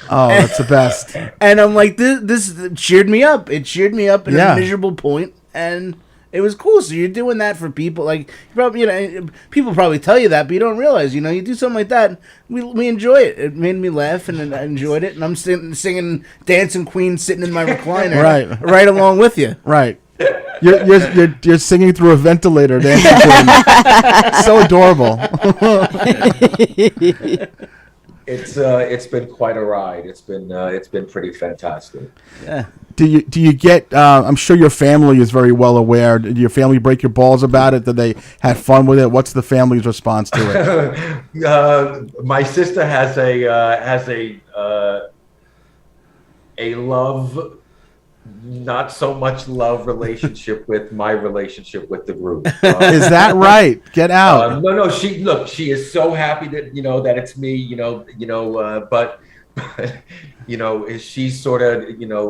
Oh, that's the best. And I'm like, this cheered me up. It cheered me up at Yeah. a miserable point, and it was cool. So you're doing that for people, like probably, people probably tell you that, but you don't realize, you do something like that. We enjoy it. It made me laugh, and I enjoyed it. And I'm singing "Dancing Queen" sitting in my recliner, right along with you. Right. You're singing through a ventilator, dancing queen. So adorable. It's been quite a ride. It's been pretty fantastic. Yeah. Do you get? I'm sure your family is very well aware. Did your family break your balls about it? Did they have fun with it? What's the family's response to it? My sister has a love, not so much love relationship with my relationship with the group. Is that right? Get out. No. She is so happy that that it's me. But she's sort of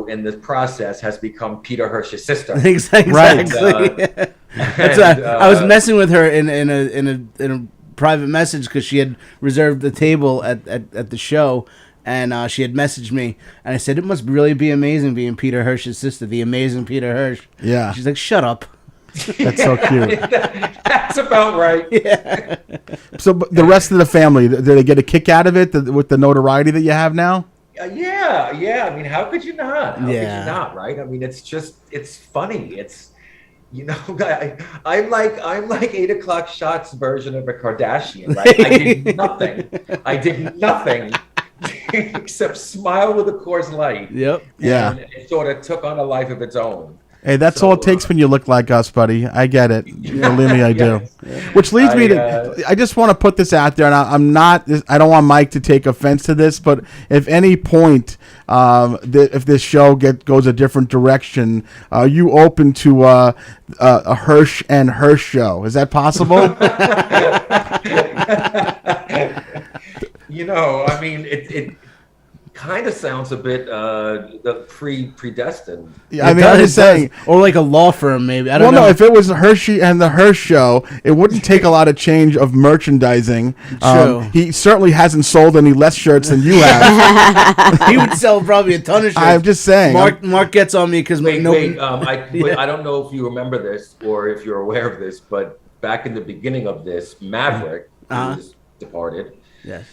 in this process has become Peter Herschy's sister. Exactly. Right. I was messing with her in a private message because she had reserved the table at the show. And she had messaged me, and I said, "It must really be amazing being Peter Herschy's sister, the amazing Peter Herschy." Yeah. She's like, "Shut up." That's so cute. That's about right. Yeah. So but the rest of the family, do they get a kick out of it with the notoriety that you have now? Yeah. I mean, how could you not? How could Yeah. you not? Right? I mean, it's funny. It's I'm like 8 o'clock shots version of a Kardashian. Right? I did nothing. Except smile with a Coors Light. Yep. Yeah. And it sort of took on a life of its own. Hey, that's all it takes when you look like us, buddy. I get it. Believe me, I do. Yes. Which leads me to, I just want to put this out there, and I don't want Mike to take offense to this, but if any point, if this show goes a different direction, are you open to a Hersh and Hersh show? Is that possible? I mean, it kind of sounds a bit predestined. Yeah, I mean, I'm just saying. Or like a law firm, maybe. I don't know. No, if it was Hershey and the Hersh show, it wouldn't take a lot of change of merchandising. True. He certainly hasn't sold any less shirts than you have. He would sell probably a ton of shirts. I'm just saying. Mark gets on me because I don't know if you remember this or if you're aware of this, but back in the beginning of this, Maverick, who was departed, Yes.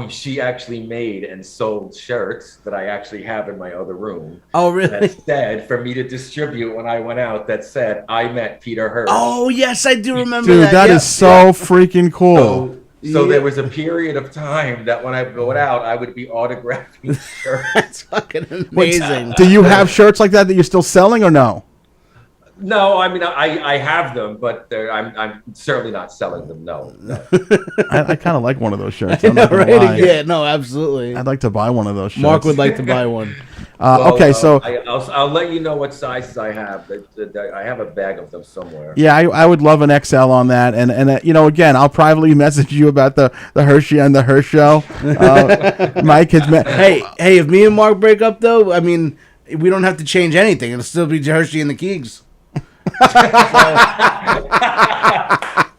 She actually made and sold shirts that I actually have in my other room. Oh, really? That said, for me to distribute when I went out, that said, I met Peter Hersh. Oh, yes, I do remember Dude, that. that Yep. is so freaking cool. So there was a period of time that when I would go out, I would be autographing shirts. That's fucking amazing. Do you have shirts like that you're still selling or no? No, I mean I have them, but I'm certainly not selling them. No. I kind of like one of those shirts. I I'm know, not gonna right? lie. Yeah, no, absolutely. I'd like to buy one of those shirts. Mark would like to buy one. Okay, so I'll let you know what sizes I have. I have a bag of them somewhere. yeah, I would love an XL on that, and again, I'll privately message you about the Hershey and the Hersh show. Mike has Hey, if me and Mark break up though, I mean, we don't have to change anything. It'll still be Hershey and the Keegs.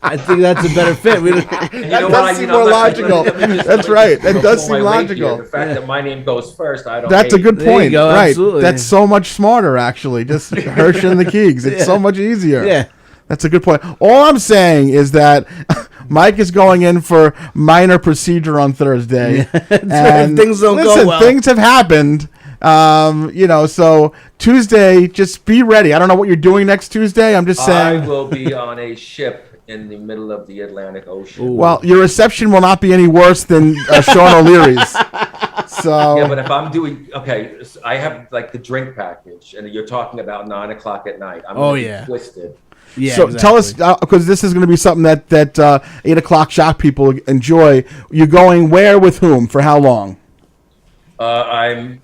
I think that's a better fit. That does seem more logical. That's right. That does seem logical. The fact that my name goes first, I don't. That's a good There you point. go, Right. absolutely. That's so much smarter, actually. Just Hersh and the Keegs. It's so much easier. Yeah. That's a good point. All I'm saying is that Mike is going in for minor procedure on Thursday. And things don't go well. Things have happened. So Tuesday, just be ready. I don't know what you're doing next Tuesday. I'm just saying. I will be on a ship in the middle of the Atlantic Ocean. Well, your reception will not be any worse than Sean O'Leary's. So yeah, but if I'm doing so I have like the drink package, and you're talking about 9:00 at night. I'm gonna be twisted. Yeah. So tell us, because this is going to be something that 8:00 shop people enjoy. You're going where with whom for how long? I'm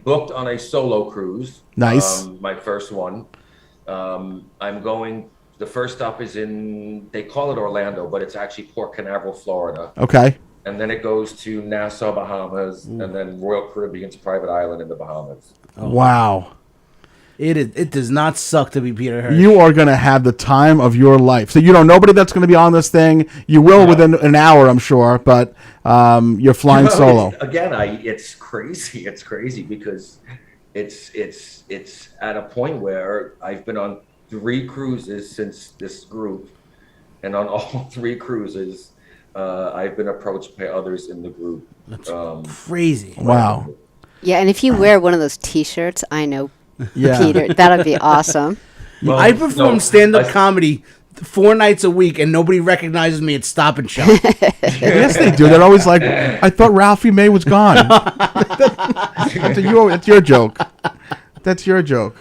booked on a solo cruise. Nice. My first one. I'm going. The first stop is they call it Orlando, but it's actually Port Canaveral, Florida. Okay. And then it goes to Nassau, Bahamas, and then Royal Caribbean's private island in the Bahamas. Oh. Wow. It does not suck to be Peter Herschy. You are going to have the time of your life. So nobody that's going to be on this thing. You will within an hour, I'm sure, but you're flying solo. Again, it's crazy. It's crazy because it's at a point where I've been on 3 cruises since this group, and on all 3 cruises, I've been approached by others in the group. That's crazy. Wow. Yeah, and if you wear one of those T-shirts, I know Peter, that'd be awesome. Well, I perform stand-up comedy 4 nights a week, and nobody recognizes me at Stop and Shop. Yes, they do. They're always like, I thought Ralphie May was gone. That's your joke. That's your joke.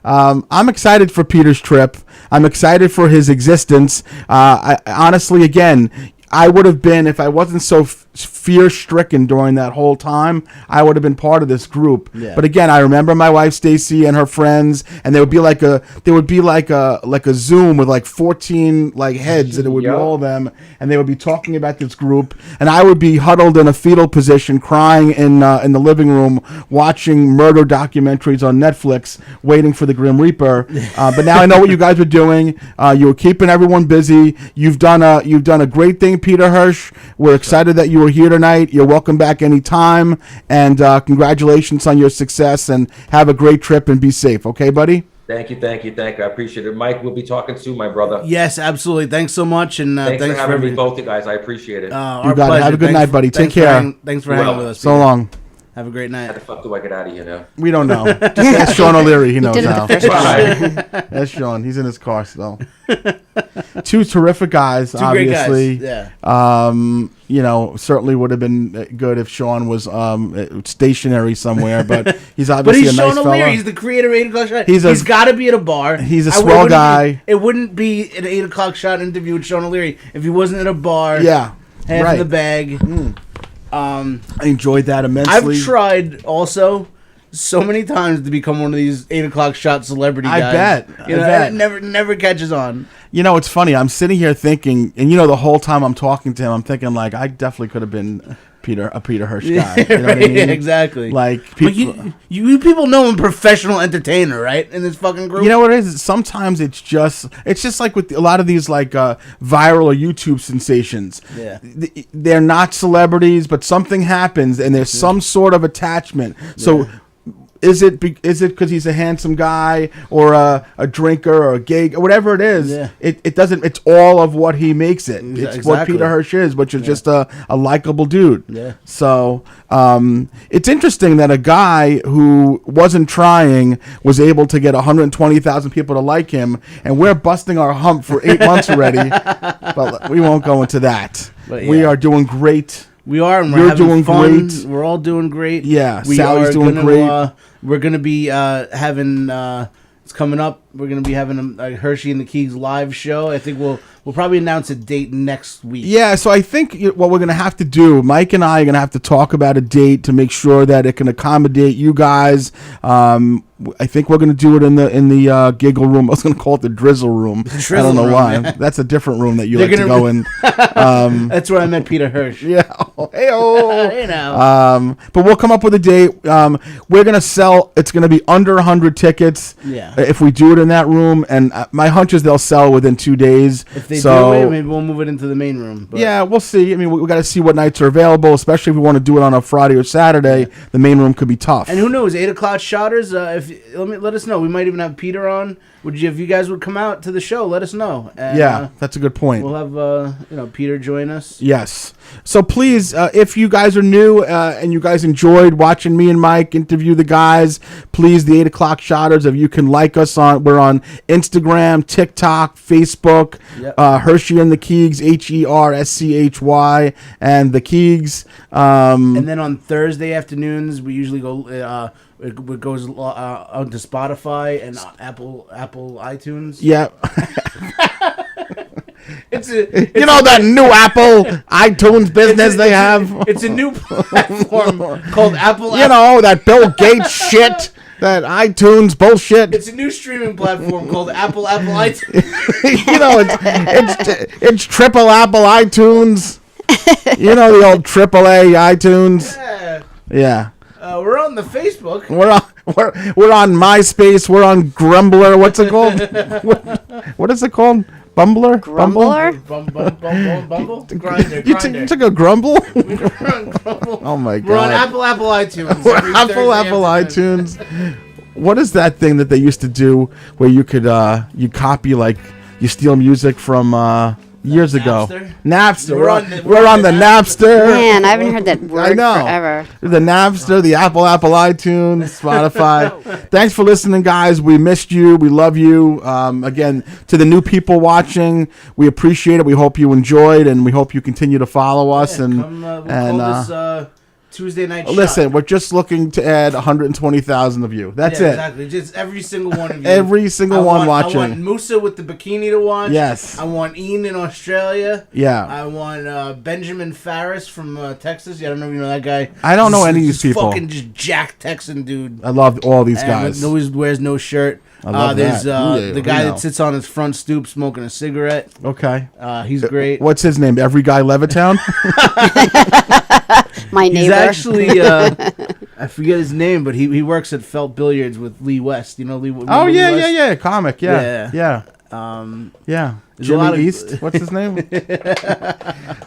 I'm excited for Peter's trip. I'm excited for his existence. Honestly, again, I would have been, if I wasn't so fear-stricken during that whole time, I would have been part of this group. Yeah. But again, I remember my wife Stacy and her friends, and there would be like a Zoom with like 14 like heads, and it would be all of them, and they would be talking about this group, and I would be huddled in a fetal position, crying in the living room, watching murder documentaries on Netflix, waiting for the Grim Reaper. But now I know what you guys were doing. You were keeping everyone busy. You've done a great thing, Peter Herschy. We're excited that you were here tonight. You're welcome back anytime, and congratulations on your success, and have a great trip and be safe. Okay, buddy? Thank you. I appreciate it. Mike, we'll be talking soon, my brother. Yes, absolutely. Thanks so much, and thanks for having me, both you guys. I appreciate it. You got it. Have a good night, buddy. Take care. Thanks for hanging with us. So long. Have a great night. How the fuck do I get out of here now? We don't know. Just ask Sean O'Leary. He knows now. That's Sean. He's in his car still. 2 terrific guys, obviously. Great guys. Yeah. Certainly would have been good if Sean was stationary somewhere, but he's obviously a nice Sean O'Leary. fella. He's the creator of 8 O'Clock Shot. He's got to be at a bar. He's a swell guy. It wouldn't be an 8 O'Clock Shot interview with Sean O'Leary if he wasn't at a bar. Yeah. Half in the bag. I enjoyed that immensely. I've tried also so many times to become one of these 8 O'Clock Shot celebrity guys. I bet. It never catches on. It's funny. I'm sitting here thinking, and the whole time I'm talking to him, I'm thinking like I definitely could have been a Peter Herschy guy. You know what I mean? Yeah, exactly. Like people, but you people know I'm a professional entertainer, right? In this fucking group. You know what it is? Sometimes it's just like with a lot of these like viral or YouTube sensations. Yeah. They're not celebrities, but something happens and there's some sort of attachment. So is it because he's a handsome guy or a drinker or a gay or whatever it is? Yeah. It doesn't. It's all of what he makes it. It's what Exactly. Peter Herschy is, which is just a likable dude. Yeah. So it's interesting that a guy who wasn't trying was able to get 120,000 people to like him, and we're busting our hump for 8 months already. But we won't go into that. But, We are doing great. We are, and You're we're having doing fun. great. We're all doing great. Yeah, we Sally's are doing great. We're gonna be having. It's coming up. We're gonna be having a Herschy and the Keegs live show. I think we'll probably announce a date next week. Yeah, so I think what we're going to have to do, Mike and I are going to have to talk about a date to make sure that it can accommodate you guys. I think we're going to do it in the giggle room. I was going to call it the drizzle room. I don't know why. Yeah. That's a different room that you like to go in. That's where I met Peter Herschy. Yeah. Hey-oh. Hey now. But we'll come up with a date. We're going to sell. It's going to be under 100 tickets. Yeah. If we do it in that room, and my hunch is they'll sell within 2 days. If they so, do, maybe we'll move it into the main room. But. Yeah, we'll see. I mean, we got to see what nights are available, especially if we want to do it on a Friday or Saturday. Yeah. The main room could be tough. And who knows, 8 o'clock shotters. Let us know. We might even have Peter on. If you guys would come out to the show, let us know. And, that's a good point. We'll have Peter join us. Yes. So please, if you guys are new and you guys enjoyed watching me and Mike interview the guys, please, the 8 o'clock shotters, if you can like us we're on Instagram, TikTok, Facebook, Herschy and the Keegs, HERSCHY and the Keegs. And then on Thursday afternoons, we usually go. It goes onto Spotify and Apple iTunes. Yeah. It's that new Apple iTunes business they have. It's a new platform called Apple. That Bill Gates shit. That iTunes bullshit. It's a new streaming platform called Apple iTunes. It's triple Apple iTunes. The old AAA iTunes. Yeah. We're on the Facebook. We're on MySpace. We're on Grumbler. What's it called? What is it called? Bumbler? Grumbler? Bumble? Grindr. You took a grumble? Grumble. Oh my god. We're on Apple iTunes. We're Apple iTunes. What is that thing that they used to do where you could you copy you steal music from years ago? Napster. We're on the Napster. Man, I haven't heard that word forever. The Napster, the Apple iTunes, Spotify. Thanks for listening, guys. We missed you. We love you. Again, to the new people watching, we appreciate it. We hope you enjoyed, and we hope you continue to follow us. We'll call this Tuesday night shot. Listen, we're just looking to add 120,000 of you. That's it. Exactly. Just every single one of you. Every single one watching. I want Musa with the bikini to watch. Yes. I want Ian in Australia. Yeah. I want Benjamin Farris from Texas. Yeah, I don't know if you know that guy. I don't know any of these people. Fucking just jack Texan dude. I love all these guys. Always wears no shirt. I love there's that. The guy that sits on his front stoop smoking a cigarette. Okay. He's great. What's his name? Every Guy Levittown? My neighbor. He's actually, I forget his name, but he works at Felt Billiards with Lee West. You know Lee West? Yeah. Comic, yeah. Jimmy East? What's his name?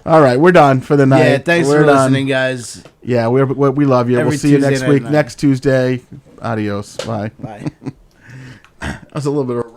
All right, we're done for the night. Yeah, thanks for listening, guys. Yeah, we love you. We'll see you next week, next Tuesday. Adios. Bye. Bye. That was a little bit of